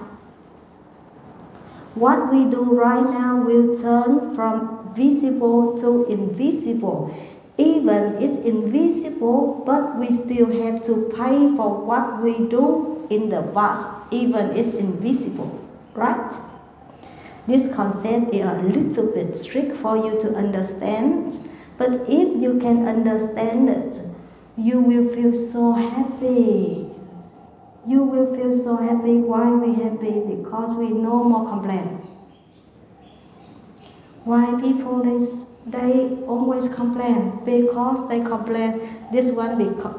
What we do right now will turn from visible to invisible. Even it's invisible, but we still have to pay for what we do in the past, even it's invisible, right? This concept is a little bit strict for you to understand, but if you can understand it, you will feel so happy. You will feel so happy. Why we happy? Because we no more complain. Why people they always complain? Because they complain this one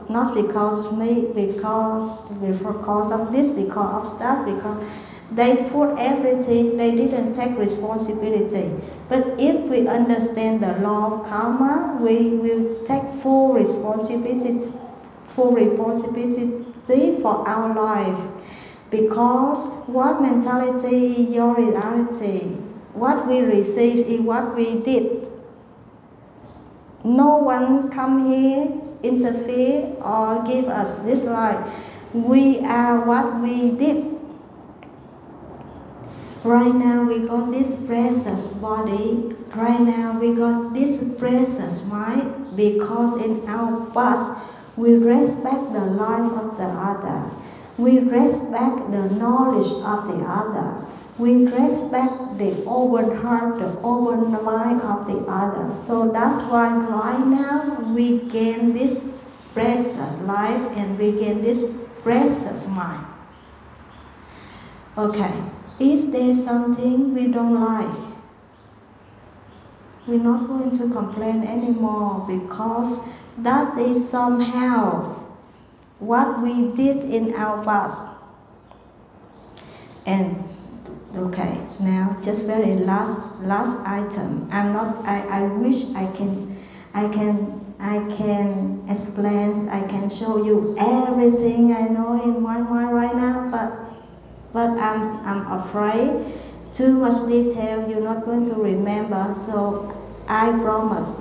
not because me, because of this, because of that, because they put everything, they didn't take responsibility. But if we understand the law of karma, we will take full responsibility for our life. Because what mentality is your reality. What we receive is what we did. No one come here, interfere or give us this life. We are what we did. Right now we got this precious body. Right now we got this precious mind. Because in our past we respect the life of the other. We respect the knowledge of the other. We respect the open heart, the open mind of the other. So that's why right now we gain this precious life and we gain this precious mind. Okay, if there's something we don't like, we're not going to complain anymore, because that is somehow what we did in our past. And okay, now just very last item. I wish I can explain, I can show you everything I know in my mind right now, but I'm afraid too much detail you're not going to remember. So I promise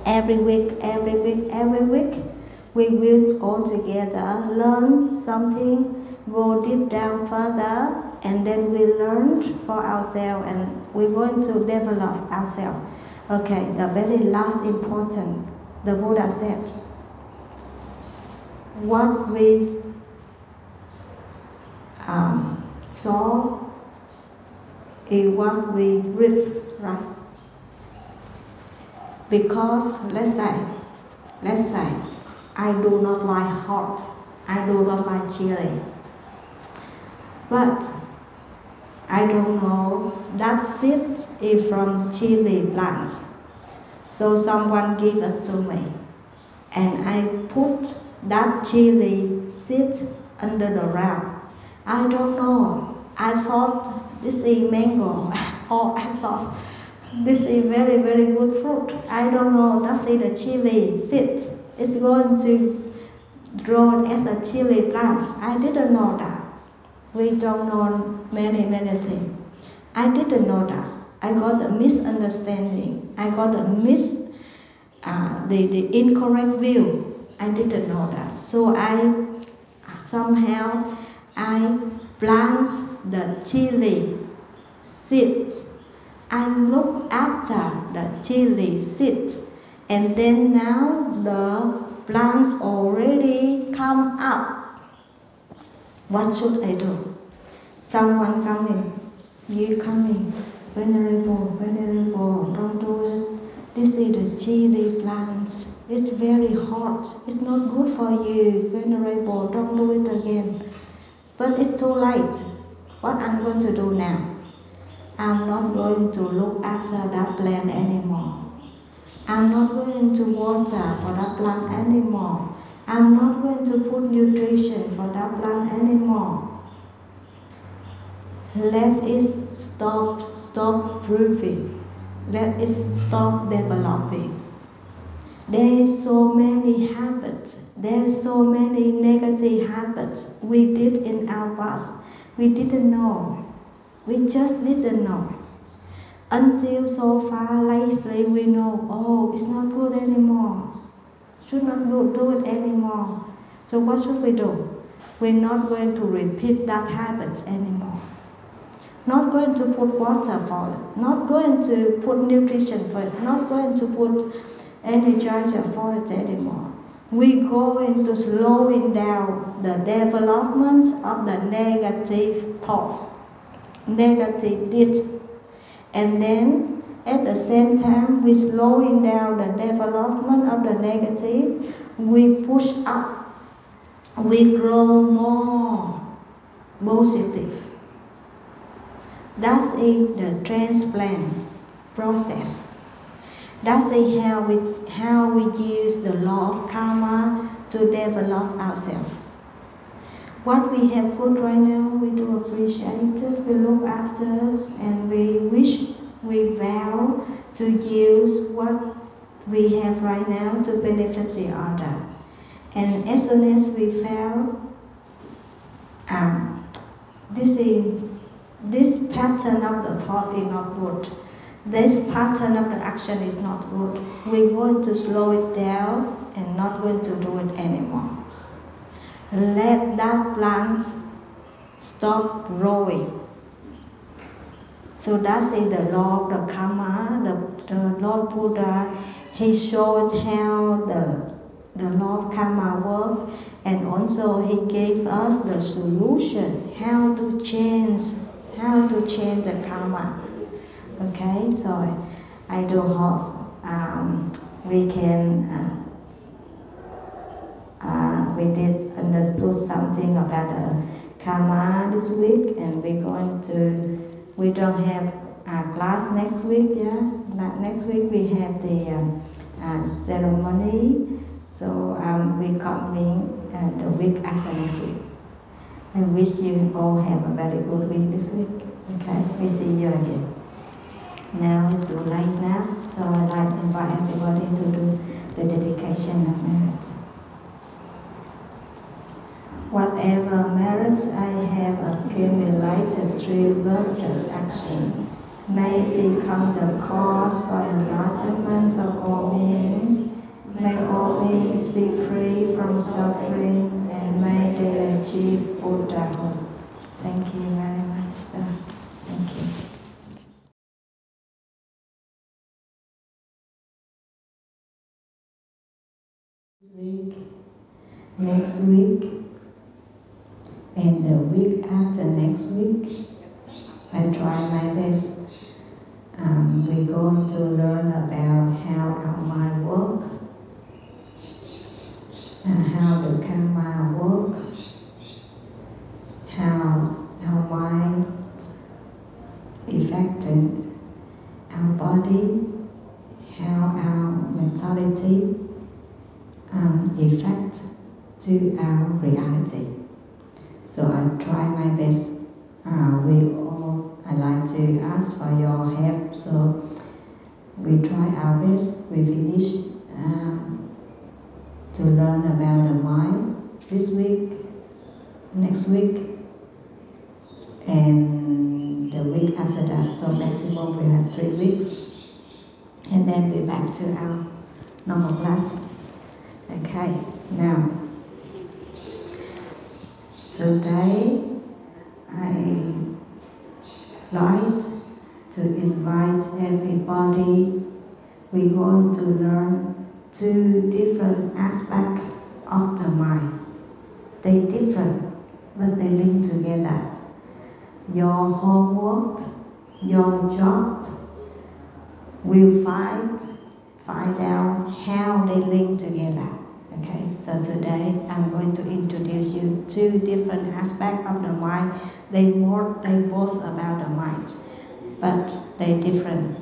every week we will go together, learn something, go deep down further, and then we learn for ourselves, and we're going to develop ourselves. Okay, the very last important, the Buddha said, what we saw is what we reap, right? Because let's say, I do not like hot, I do not like chili, but I don't know that seed is from chili plants. So someone gave it to me, and I put that chili seed under the ground. I don't know. I thought this is mango, or I thought this is very, very good fruit. I don't know. That's the chili seed. It's going to grow as a chili plant. I didn't know that. We don't know many things. I didn't know that. I got a misunderstanding. I got a the incorrect view. I didn't know that. So I plant the chili seed. I look after the chili seed, and then now the plants already come up. What should I do? Someone coming, you coming, venerable, don't do it. This is the chili plants. It's very hot. It's not good for you, venerable. Don't do it again. But it's too late. What I'm going to do now? I'm not going to look after that plant anymore. I'm not going to water for that plant anymore. I'm not going to put nutrition for that plant anymore. Let it stop proving. Let it stop developing. There is so many habits. There are so many negative habits we did in our past. We didn't know. We just didn't know. Until so far lately we know, oh, it's not good anymore. Should not do it anymore. So what should we do? We're not going to repeat that habit anymore. Not going to put water for it. Not going to put nutrition for it. Not going to put energizer for it anymore. We're going to slowing down the development of the negative thought, negative deeds. And then at the same time, we're slowing down the development of the negative. We push up. We grow more positive. That's the transplant process. That's how we use the law of karma to develop ourselves. What we have good right now, we do appreciate it, we look after it, and we wish, we vow to use what we have right now to benefit the other. And as soon as we fail, this pattern of the thought is not good. This pattern of the action is not good. We want to slow it down and not going to do it anymore. Let that plant stop growing. So that's the law of the karma. The Lord Buddha, he showed how the law of karma works, and also he gave us the solution, how to change the karma. Okay, so I do hope we did understood something about the karma this week, and we don't have a class next week, yeah? Next week we have the ceremony, so we coming the week after next week. I wish you all have a very good week this week, okay? We see you again. Now it's too late now, so I'd like to invite everybody to do the dedication of merit. Whatever merits I have accumulated through virtuous action may become the cause for enlightenment of all beings. May all beings be free from suffering, and may they achieve Buddhahood. Thank you very much. Thank you. Next week, And the week after next week, I try my best. We're going to learn about how our mind works, how the karma works, how our mind affecting our body, how our mentality affects to our reality. So I try my best. I like to ask for your help. So we try our best. We finish to learn about the mind this week, next week, and the week after that. So maximum we have 3 weeks, and then we're back to our normal class. Okay, now today I like to invite everybody. We're going to learn 2 different aspects of the mind. They're different, but they link together. Your homework, your job will find out how they link together. Okay, so today I'm going to introduce you 2 different aspects of the mind. They both about the mind, but they're different.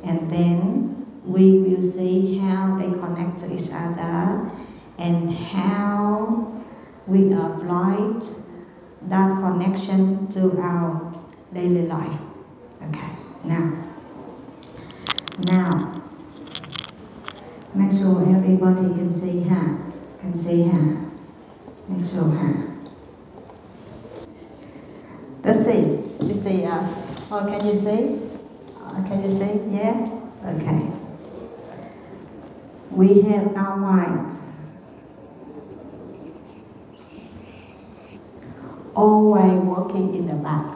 And then we will see how they connect to each other and how we apply that connection to our daily life. Okay, now, make sure everybody can see her. Can see her. Make sure her. Let's see. You see us. Oh, can you see? Can you see? Yeah? Okay. We have our mind. Always working in the back.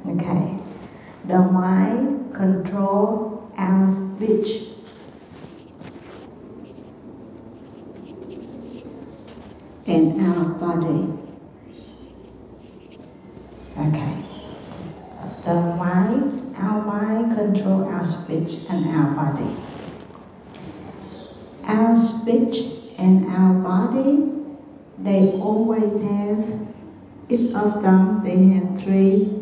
Okay. The mind controls our speech. And our body. Okay. Our mind controls our speech and our body. Our speech and our body, they always have, each of them, they have three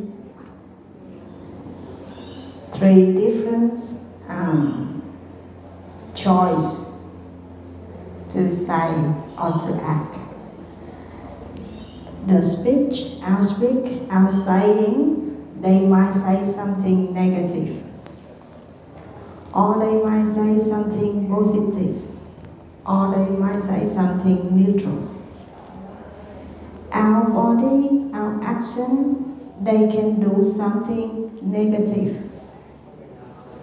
different choice to say or to act. Our saying, they might say something negative, or they might say something positive, or they might say something neutral. Our body, our action, they can do something negative,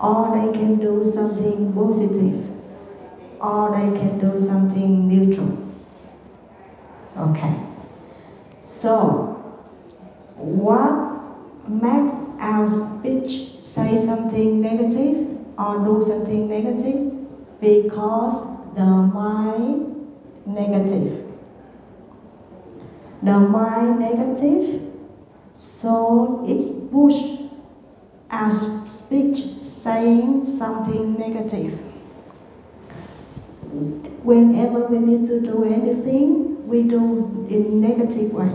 or they can do something positive, or they can do something neutral. Okay. So, what makes our speech say something negative or do something negative? Because the mind negative. The mind negative, so it push our speech saying something negative. Whenever we need to do anything, we do in negative way.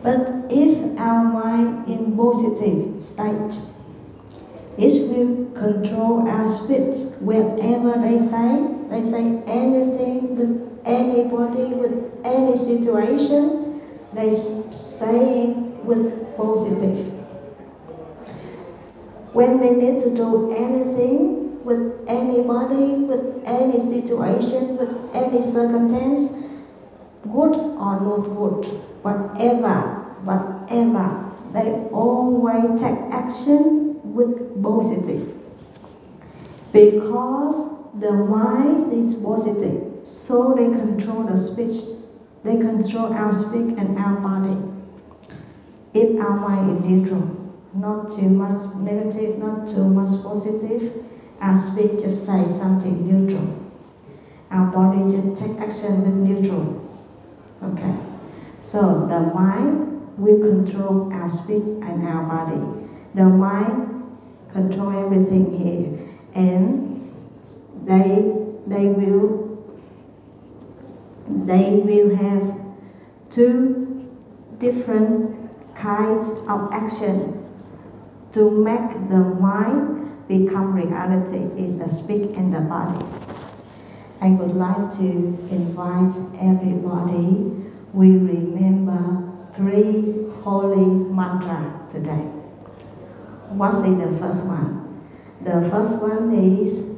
But if our mind in positive state, it will control our speech. Whenever they say anything with anybody, with any situation, they say with positive. When they need to do anything with anybody, with any situation, with any circumstance, good or not good, whatever, they always take action with positive. Because the mind is positive, so they control the speech. They control our speech and our body. If our mind is neutral, not too much negative, not too much positive, our speech just say something neutral. Our body just take action with neutral. Okay. So the mind will control our speech and our body. The mind control everything here, and they will have two different kinds of action to make the mind become reality. Is the speech and the body. I would like to invite everybody. We remember 3 holy mantras today. What is the first one? The first one is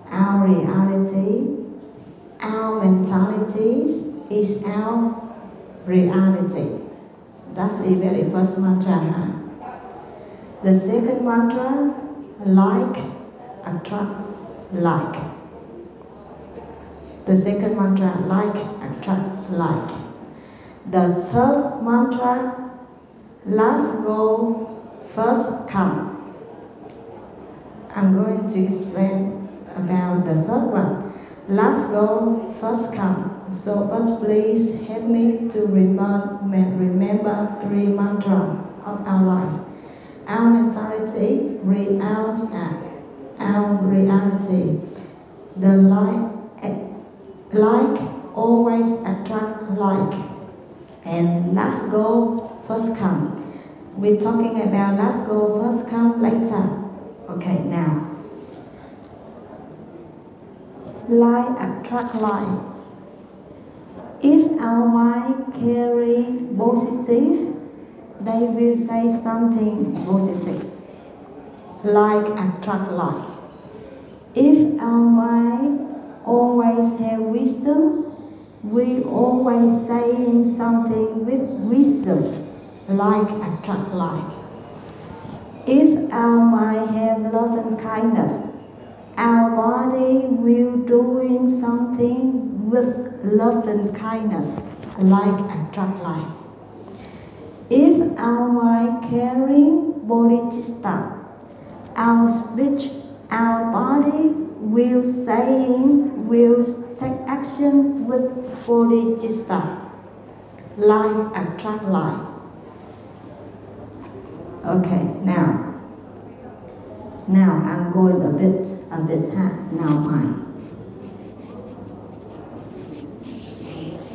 our reality, our mentalities is our reality. That's the very first mantra. Huh? The second mantra, like attract like. The second mantra, like attract like. The third mantra, last go, first come. I'm going to explain about the third one. Last go, first come. So please help me to remember 3 mantras of our life. Our mentality, our reality. The like always attract like. And last go, first come. We're talking about last go, first come later. Okay, now. Like attract like. If our mind carry positive, they will say something positive. Like attract like. If our mind always have wisdom, we always saying something with wisdom. Like attract like. If our mind have love and kindness, our body will doing something with love and kindness. Like attract like. If our mind carrying bodhicitta, our speech, our body will take action with bodhicitta. Like attract like. Okay, now I'm going a bit now mind.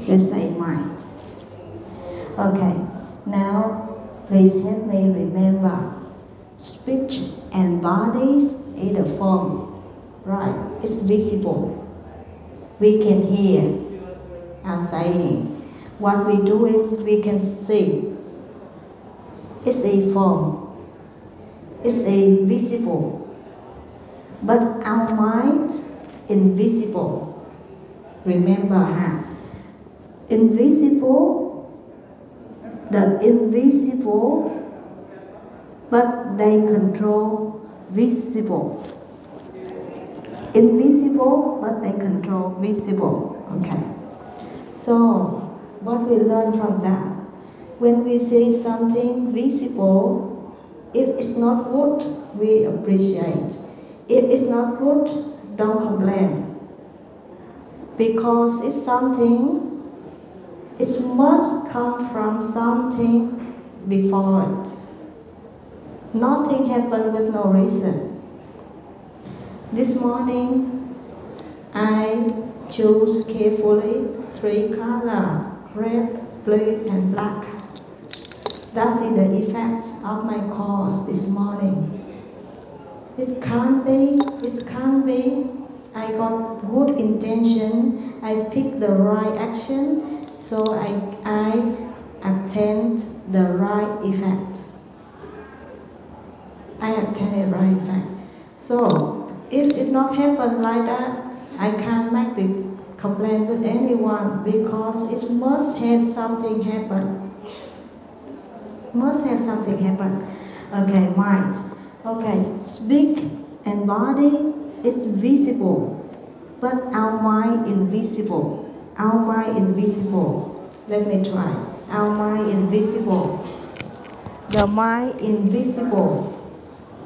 Let's say mind. Okay, now please help me remember speech and bodies is the form, right? It's visible. We can hear our saying. What we're doing, we can see. It's a form. It's a visible. But our mind, invisible. Remember, invisible, the invisible, but they control visible. Invisible, but they control visible. Okay. So, what we learn from that? When we see something visible, if it's not good, we appreciate. If it's not good, don't complain. Because it's something, it must come from something before it. Nothing happened with no reason. This morning, I chose carefully 3 colors, red, blue, and black. That's the effect of my course this morning. It can't be. I got good intention. I picked the right action, so I obtained the right effect. I obtained the right effect. So, if it not happen like that, I can't make the complaint with anyone because it must have something happen. Must have something happen. Okay, mind. Okay, speak and body is visible, but our mind invisible. Our mind invisible. Let me try. Our mind invisible. The mind invisible.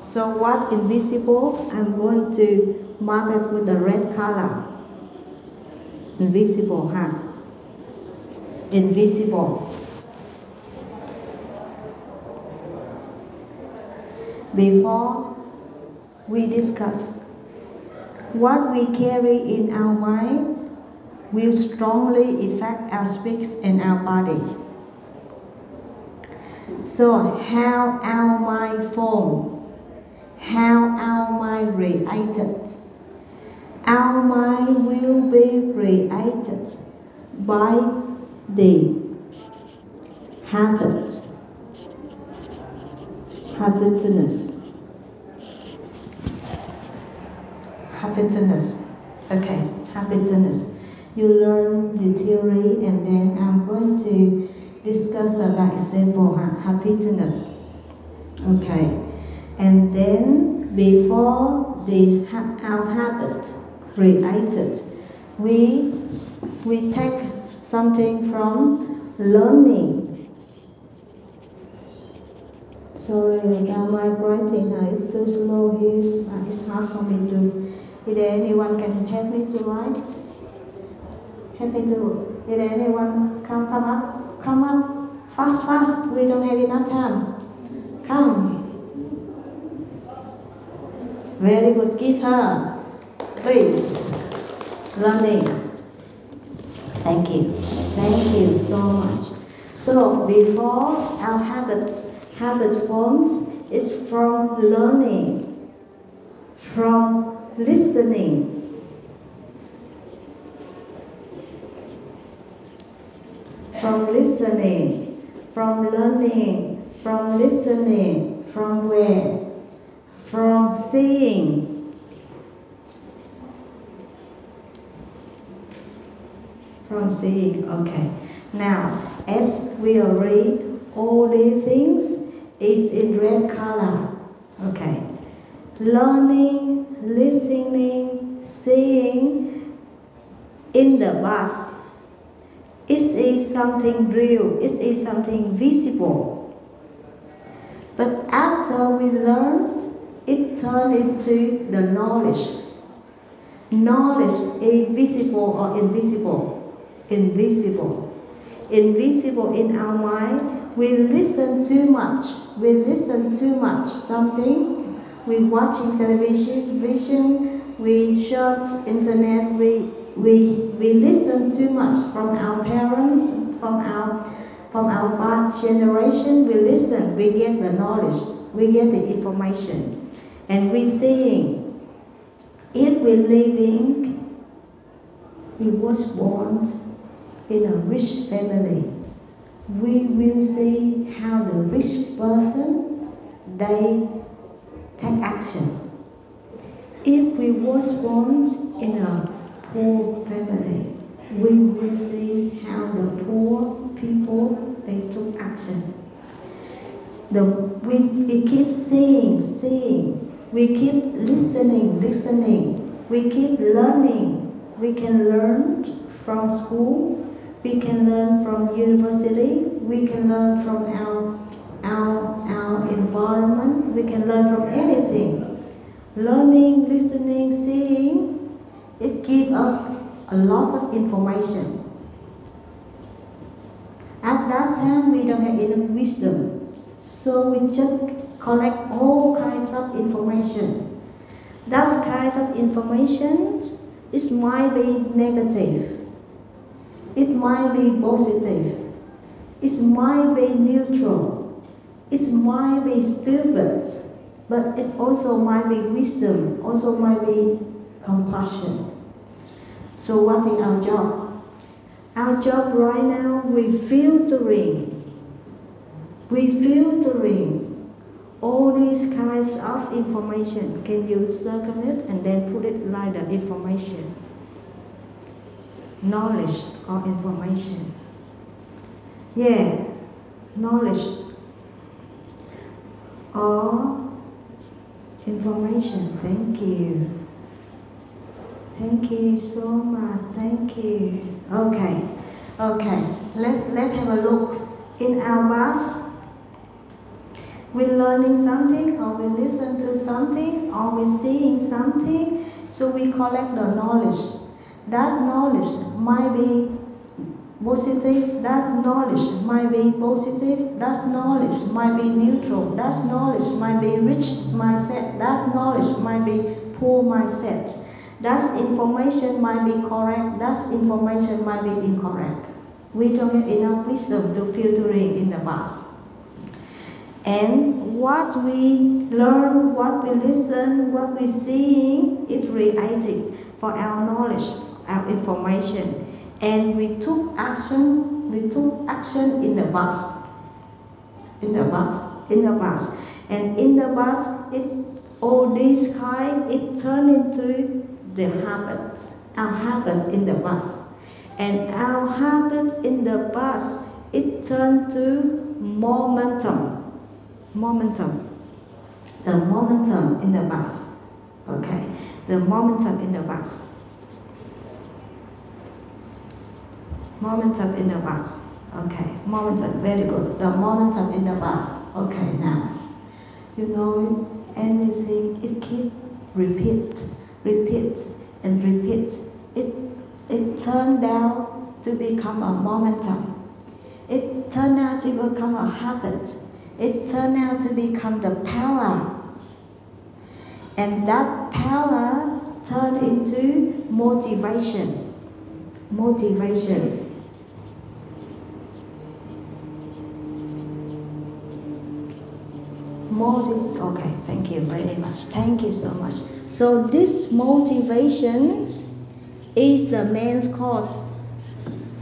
So what invisible? I'm going to mark it with the red color. Invisible, invisible. Before we discuss, what we carry in our mind will strongly affect our speech and our body. So how our mind formed, how our mind reacted. Our mind will be created by the habits, habitualness. You learn the theory and then I'm going to discuss about example, habitualness. Okay, and then before our habit created, we take something from learning. Sorry, my writing is too slow here. It's hard for me to. Is there anyone can help me to write? Help me to. Is there anyone come up, fast. We don't have enough time. Come. Very good. Give her, please. Learning. Thank you so much. So before our habit forms is from learning, from listening. From learning, from listening, from where? From seeing. From seeing, okay. Now, as we read, all these things is in red color, okay. Learning, listening, seeing in the past. It is something real, it is something visible. But after we learned, it turned into the knowledge. Knowledge is visible or invisible? Invisible. Invisible in our mind. We listen too much. Something. We watching television, we search internet, we listen too much from our parents, from our past generation. We listen, we get the knowledge, we get the information, and we seeing. If we living, we was born in a rich family, we will see how the rich person they take action. If we was born in a poor family, we will see how the poor people they took action. We keep seeing. We keep listening. We keep learning. We can learn from school. We can learn from university. We can learn from our environment. We can learn from anything. Learning, listening, seeing, it gives us a lot of information. At that time, we don't have enough wisdom, so we just collect all kinds of information. That kinds of information, it might be negative, it might be positive, it might be neutral, it might be stupid, but it also might be wisdom, also might be compassion. So what is our job? Our job right now, we filtering all these kinds of information. Can you circle it and then put it like the information? Knowledge or information? Yeah, knowledge or information. Thank you. Thank you so much. Thank you. Okay. Let's have a look. In our past, we learning something, or we listen to something, or we seeing something. So we collect the knowledge. That knowledge might be positive, that knowledge might be positive, that knowledge might be neutral, that knowledge might be rich mindset, that knowledge might be poor mindset. That information might be correct, that information might be incorrect. We don't have enough wisdom to filtering in the past. And what we learn, what we listen, what we see is reality for our knowledge, our information. And we took action in the past. And in the past, all these kind, it turned into the habits, our habit in the past. And our habit in the past, it turned to momentum. The momentum in the past. Okay, the momentum in the past. Momentum in the past. Okay, momentum, very good. The momentum in the past. Okay, now, you know, anything, it keep repeat, and repeat. It turned out to become a momentum. It turned out to become a habit. It turned out to become the power. And that power turned into motivation. Okay, thank you very much. Thank you so much. So this motivation is the main cause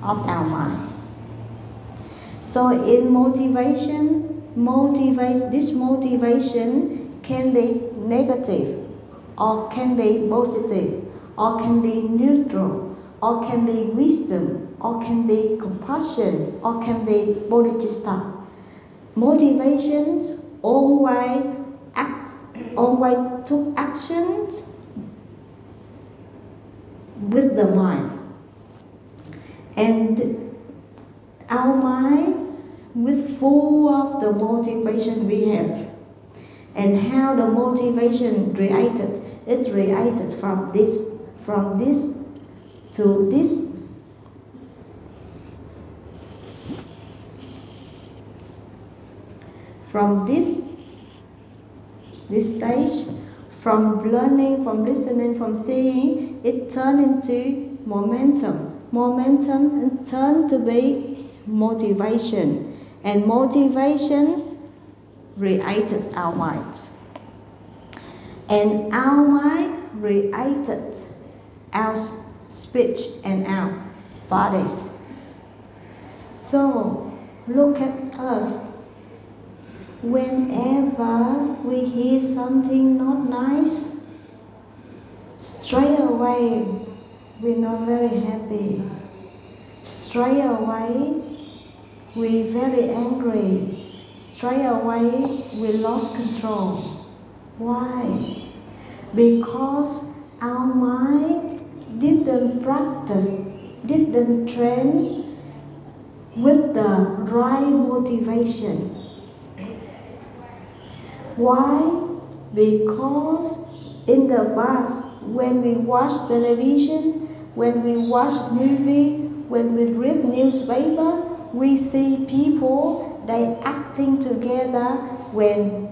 of our mind. So in this motivation can be negative, or can be positive, or can be neutral, or can be wisdom, or can be compassion, or can be bodhicitta. Motivations always took actions with the mind. And our mind with full of the motivation we have. And how the motivation created, it created from this to this. From this stage, from learning, from listening, from seeing, it turned into momentum. Momentum turned to be motivation. And motivation created our mind. And our mind created our speech and our body. So, look at us. Whenever we hear something not nice, straight away we're not very happy. Straight away we're very angry. Straight away we lost control. Why? Because our mind didn't practice, didn't train with the right motivation. Why? Because in the past, when we watch television, when we watch movie, when we read newspaper, we see people, they acting together. When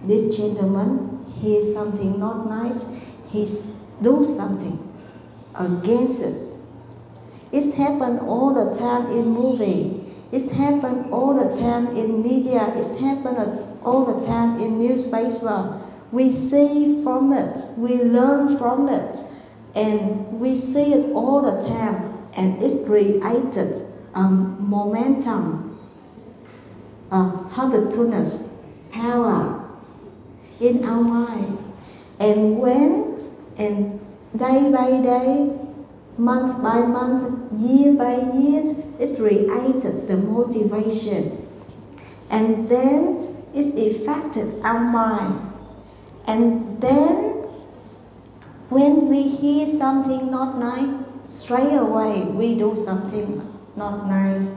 this gentleman hears something not nice, he do something against it. It's happened all the time in movie. It's happened all the time in media. It's happened all the time in newspaper. We see from it, we learn from it, and we see it all the time. And it created momentum, habitualness, power in our mind. And day by day, month by month, year by year, it created the motivation. And then it affected our mind. And then, when we hear something not nice, straight away we do something not nice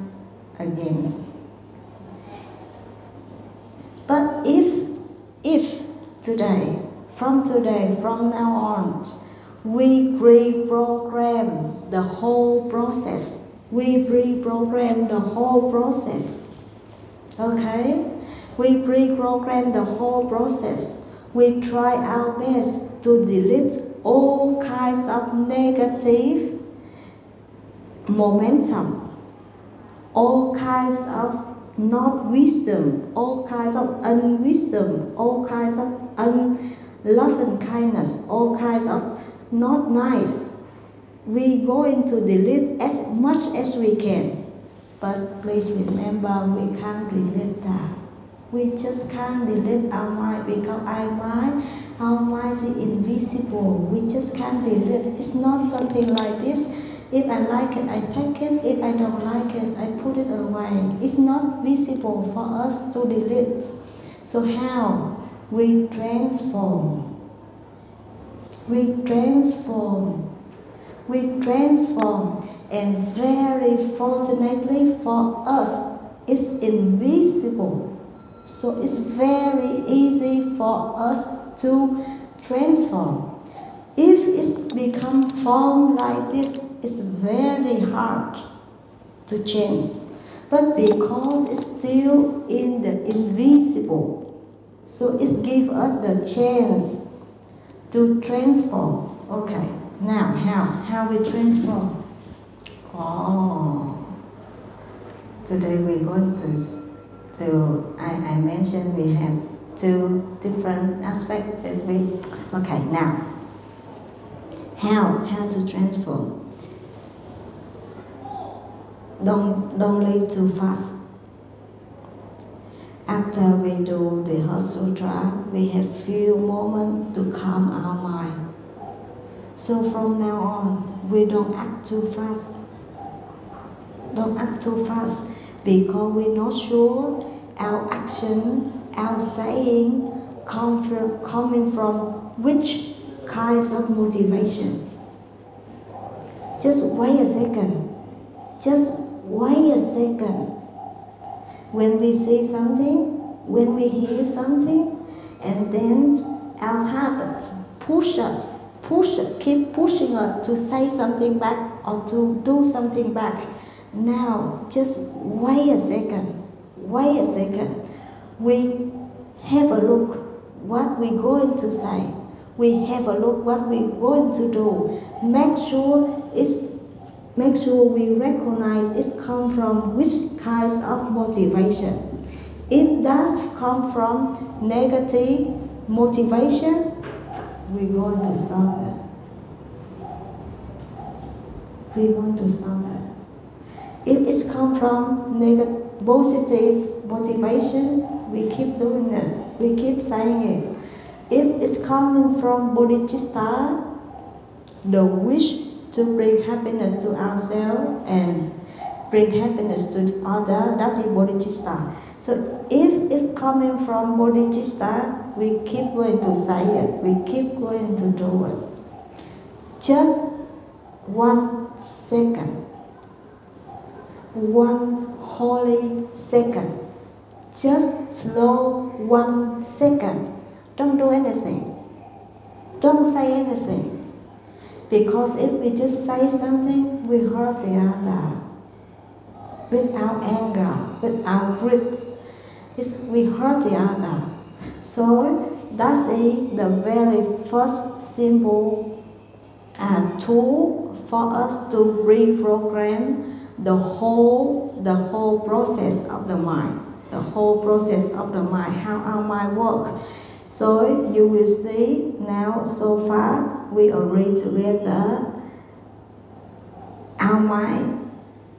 against. But if today, from now on, we reprogram the whole process We pre-program the whole process. Okay? We pre-program the whole process. We try our best to delete all kinds of negative momentum, all kinds of not wisdom, all kinds of unwisdom, all kinds of unloving kindness, all kinds of not nice. We going to delete as much as we can. But please remember, we can't delete that. We just can't delete our mind because our mind is invisible. We just can't delete. It's not something like this. If I like it, I take it. If I don't like it, I put it away. It's not visible for us to delete. So how? We transform. We transform. We transform. And very fortunately for us, it's invisible. So it's very easy for us to transform. If it becomes form like this, it's very hard to change. But because it's still in the invisible, so it gives us the chance to transform. Okay, now how we transform? Oh, today we're going to I mentioned we have two different aspects that we. Okay, now how to transform? Don't live too fast. After we do the Heart Sutra, we have few moments to calm our mind. So from now on, we don't act too fast. Don't act too fast because we're not sure our action, our saying coming from which kinds of motivation. Just wait a second. Just wait a second. When we see something, when we hear something, and then our habits keep pushing us to say something back or to do something back. Now, just wait a second. Wait a second. We have a look what we're going to say. We have a look what we're going to do. Make sure we recognize it comes from which kinds of motivation. If does come from negative motivation, we're going to stop it. We're going to stop it. If it's come from positive motivation, we keep doing it. We keep saying it. If it's coming from bodhicitta, the wish to bring happiness to ourselves and bring happiness to others, that's in bodhicitta. So if it's coming from bodhicitta, we keep going to say it. We keep going to do it. Just 1 second. 1 holy second. Just slow 1 second. Don't do anything. Don't say anything. Because if we just say something, we hurt the other. With our anger, with our greed, we hurt the other. So that's the very first simple tool for us to reprogram the whole process of the mind. The whole process of the mind, how our mind works. So you will see now, so far, we agree together. Our mind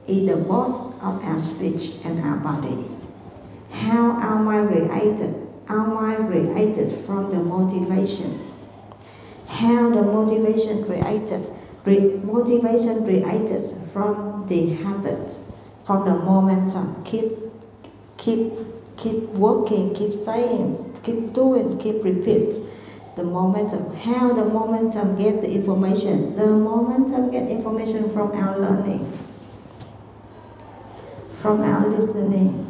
is the boss of our speech and our body. How our mind reacted? Our mind reacted from the motivation. How the motivation reacted? Motivation reacted from the habit, from the momentum. Keep working, keep saying, keep doing, keep repeat. The momentum. How the momentum get the information? The momentum get information from our learning, from our listening,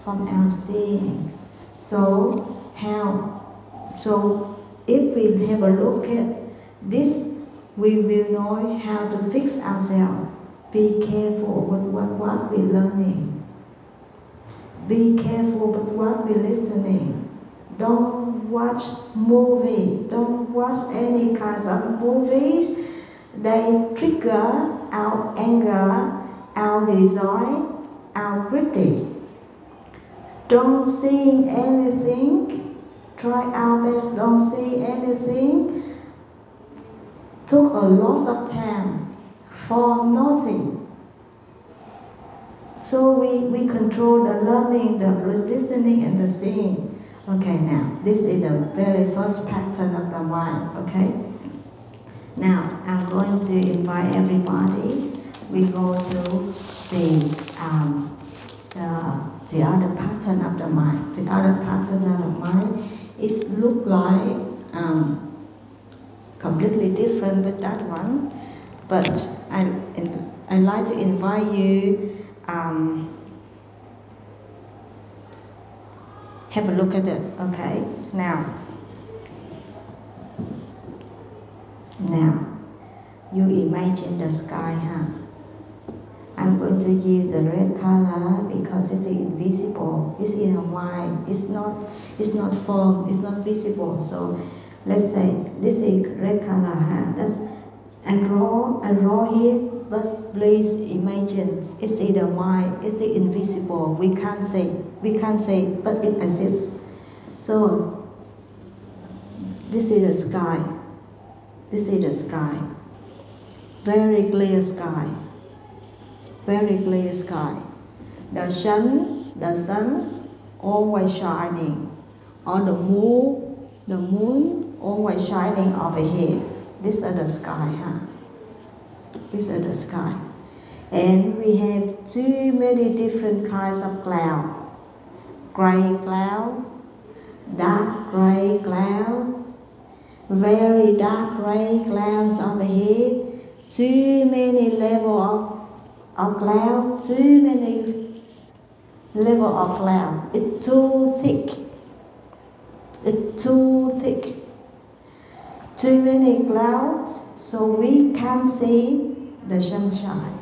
from our seeing. So if we have a look at this, we will know how to fix ourselves. Be careful with what we're learning. Be careful with what we're listening. Don't watch movie. Don't watch any kinds of movies. They trigger our anger, our desire, our greedy. Don't see anything. Try our best. Don't see anything. Took a lot of time for nothing. So we control the learning, the listening, and the seeing. Okay, now this is the very first pattern of the mind. Okay. Now I'm going to invite everybody. We go to the other pattern of the mind. The other pattern of the mind is look like completely different with that one, but I like to invite you have a look at it. Okay, now you imagine the sky, huh? I'm going to use the red color because it's invisible. It's in our mind. It's not firm. It's not visible. So let's say this is red color, huh? That's I draw here, but please imagine it's in the mind. It's invisible. We can't say, but it exists. So this is the sky. This is the sky. Very clear sky. Very clear sky. The sun's always shining. Or the moon always shining over here. These are the sky, huh? These are the sky. And we have too many different kinds of cloud. Gray cloud, dark gray cloud, very dark gray clouds over here. Too many level of cloud, too many level of cloud. It's too thick. It's too thick. Too many clouds, so we can't see the sunshine.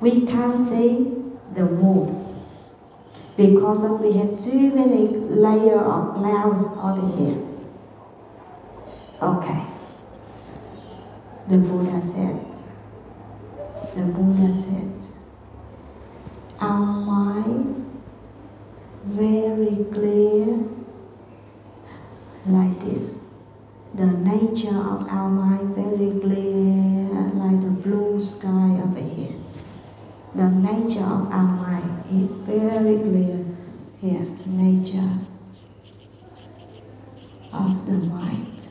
We can't see the moon because we have too many layers of clouds over here. Okay. The Buddha said, our mind very clear like this. The nature of our mind very clear like the blue sky over here. The nature of our mind is very clear here. Nature of the mind.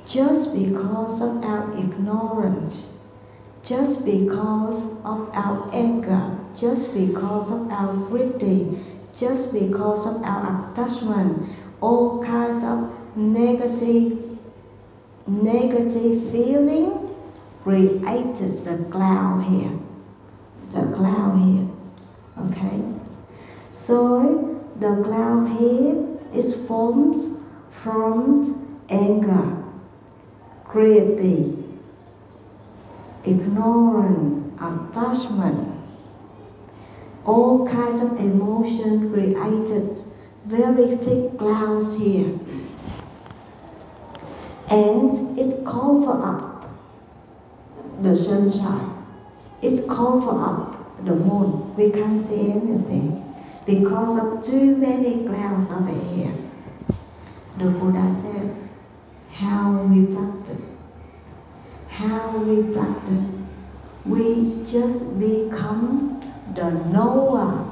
Just because of our ignorance, just because of our anger, just because of our greedy, just because of our attachment, all kinds of negative feeling created the cloud here. The cloud here. Okay? So the cloud here is formed from anger, greedy, ignorance, attachment, all kinds of emotion created very thick clouds here. And it covers up the sunshine. It covers up the moon. We can't see anything because of too many clouds over here. The Buddha said, how we practice? How we practice? We just become the knower.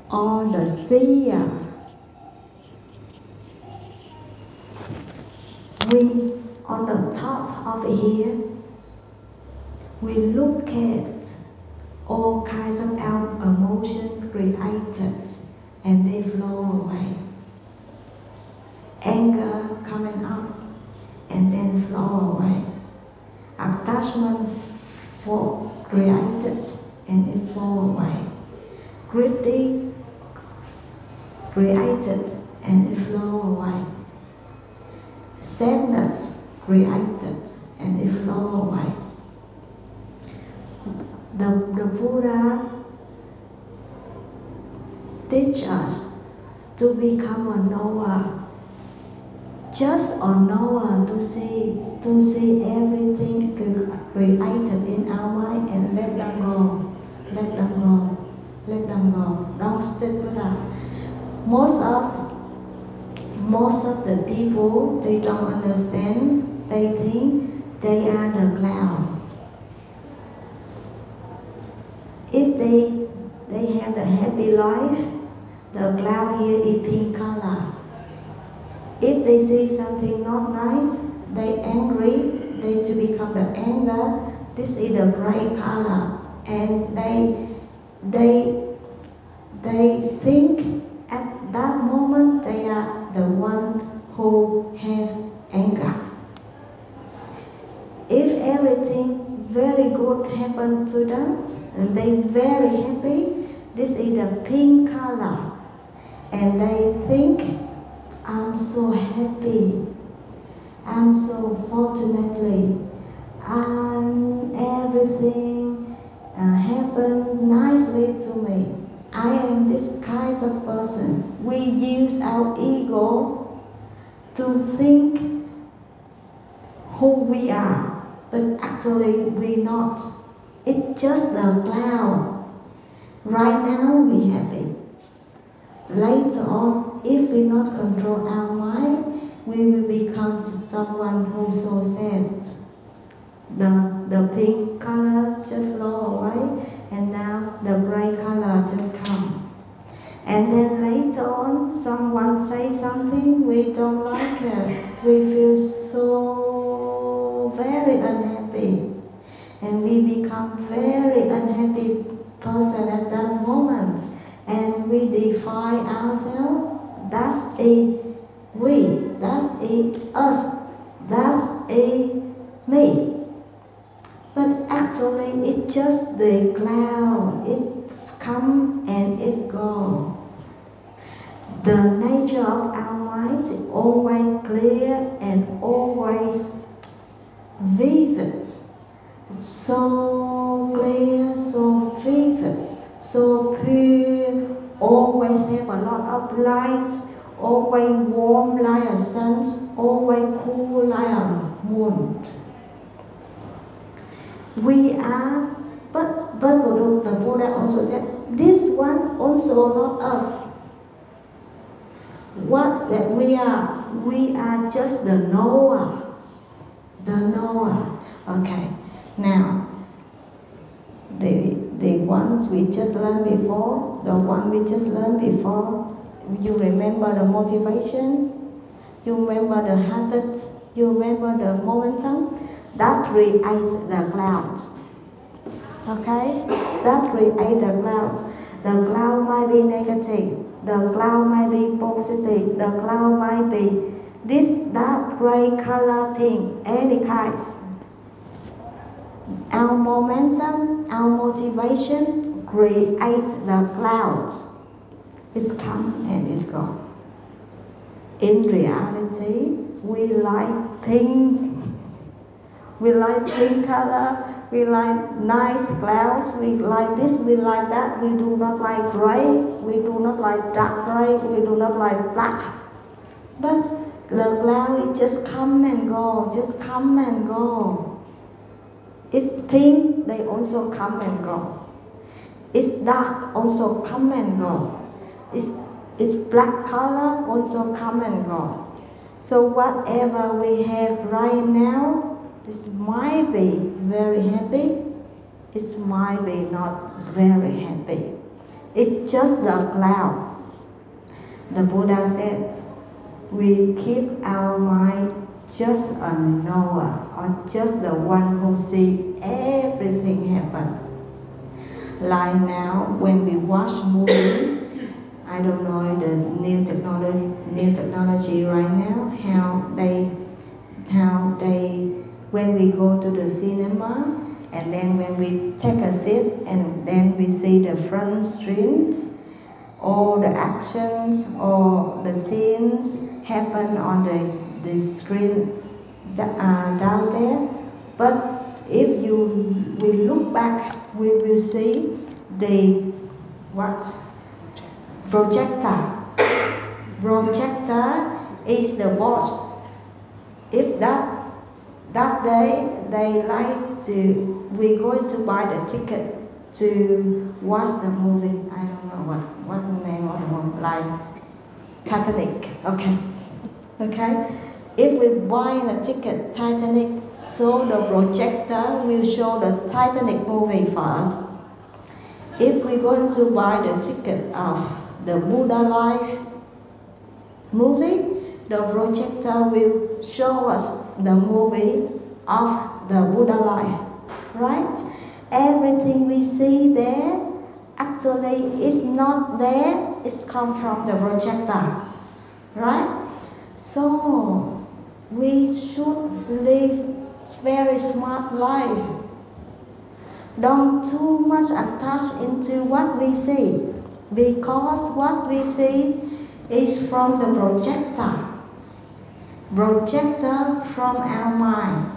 Or the seer. We, on the top of here, we look at all kinds of our emotions created and they flow away. Anger coming up and then flow away. Attachment created and it flow away. Greedy created and it flows away. Sadness created and it flows away. The Buddha teach us to become a knower. Just a knower to see everything created in our mind and let them go. Let them go. Let them go. Don't stick with that. Most of the people, they don't understand. They think they are the cloud. If they have the happy life, the cloud here is pink color. If they see something not nice, they angry, they to become the anger. This is the gray color, and they think at that moment they are the one who have anger. If everything very good happened to them and they very happy, this is the pink color, and they think, I'm so happy, I'm so fortunately, everything happened nicely to me. I am this kind of person. We use our ego to think who we are, but actually we're not. It's just the cloud. Right now we're happy. Later on, if we not control our mind, we will become someone who's so sad. The pink color just flow away, and now the gray color just come. And then later on, someone say something we don't like it. We feel so very unhappy, and we become very unhappy person at that moment. And we define ourselves, that's a we, that's a us, that's a me. But actually it's just the cloud, it come and it go. The nature of our minds is always clear and always vivid. So clear, so vivid, so pure, always have a lot of light, always warm like a sun, always cool like a moon. We are, but the Buddha also said, this one also not us. What that we are just the knower. The knower. Okay, now the ones we just learned before, the one we just learned before, you remember the motivation, you remember the habit, you remember the momentum, that creates the clouds. Okay? That creates the clouds. The cloud might be negative, the cloud might be positive, the cloud might be this dark gray color, pink, any kinds. Our momentum, our motivation creates the clouds. It's come and it's gone. In reality, we like pink. We like pink color. We like nice clouds. We like this. We like that. We do not like gray. We do not like dark gray. We do not like black. But the cloud is just come and go. Just come and go. It's pink, they also come and go. It's dark, also come and go. It's black color, also come and go. So whatever we have right now, it might be very happy, it might be not very happy. It's just the cloud. The Buddha said, we keep our mind just a knower, or just the one who see everything happen. Like now, when we watch movie, I don't know the new technology right now, how they when we go to the cinema, and then when we take a seat and then we see the front screen, all the actions or the scenes happen on the screen down there. But if we look back, we will see the projector. Projector is the boss. If that day they like to, we're going to buy the ticket to watch the movie. I don't know what name of the movie, like Titanic. Okay. If we buy the ticket Titanic, so the projector will show the Titanic movie for us. If we're going to buy the ticket of the Buddha Life movie, the projector will show us the movie of the Buddha Life, right? Everything we see there, actually is not there, it's come from the projector, right? So, we should live very smart life. Don't too much attach into what we see, because what we see is from the projector from our mind.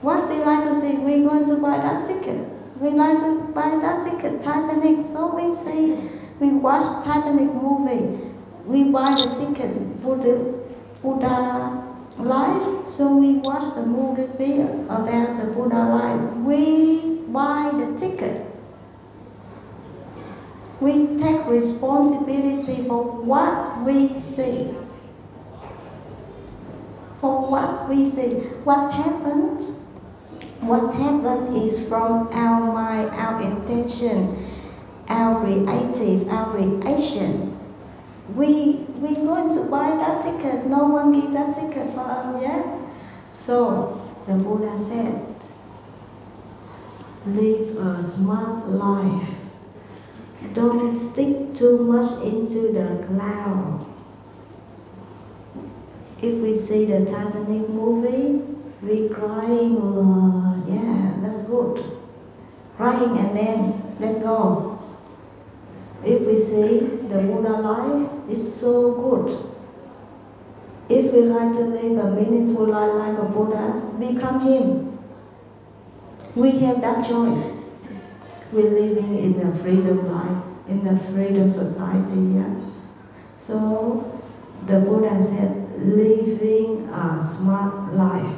What we like to see, we're going to buy that ticket. We like to buy that ticket, Titanic, so we watch Titanic movie. We buy the ticket, Buddha Life, so we watch the movie about the Buddha Life. We buy the ticket. We take responsibility for what we see. For what we see. What happens is from our mind, our intention, our reaction. We're going to buy that ticket. No one give that ticket for us, yeah? So the Buddha said, live a smart life. Don't stick too much into the cloud. If we see the Titanic movie, we crying, oh, yeah, that's good. Crying and then let go. If we see the Buddha life, it's so good. If we like to live a meaningful life like a Buddha, become him. We have that choice. We're living in a freedom life, in the freedom society, yeah? So, the Buddha said, living a smart life.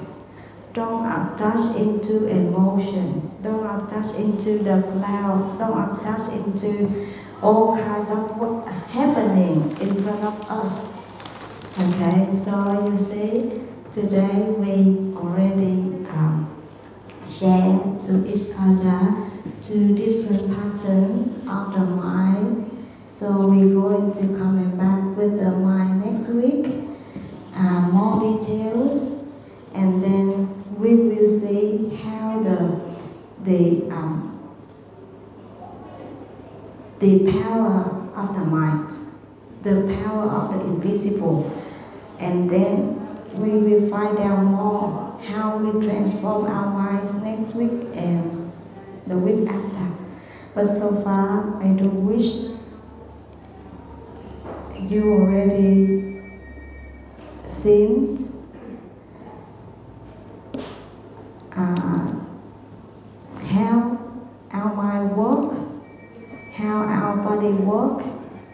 Don't attach into emotion. Don't attach into the cloud. Don't attach into all kinds of what happening in front of us. Okay, so you see, today we already share to each other 2 different patterns of the mind. So we're going to come back with the mind next week, more details, and then we will see how the power of the mind, the power of the invisible, and then we will find out more how we transform our minds next week and the week after. But so far, I do wish you already seen how our mind works, how our body works,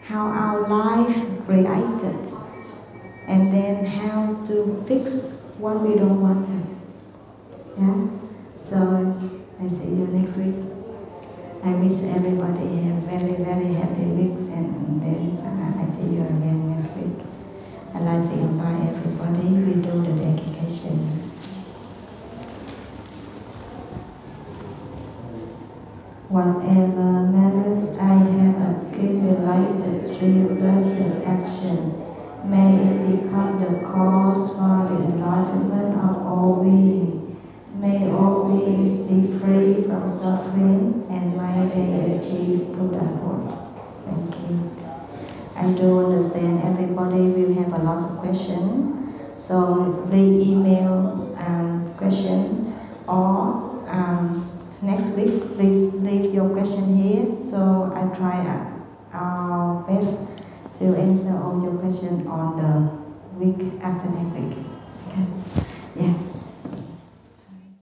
how our life created, and then how to fix what we don't want to. Yeah? So I see you next week. I wish everybody have very, very happy weeks, and then I see you again next week. I'd like to invite everybody, we do the dedication. Whatever merits I have accumulated through righteous actions, may it become the cause for the enlightenment of all beings. May all beings be free from suffering, and may they achieve Buddhahood. Thank you. I do understand everybody will have a lot of questions, so please email question, or next week please leave your question here, so I try best to answer all your questions on the week after next week.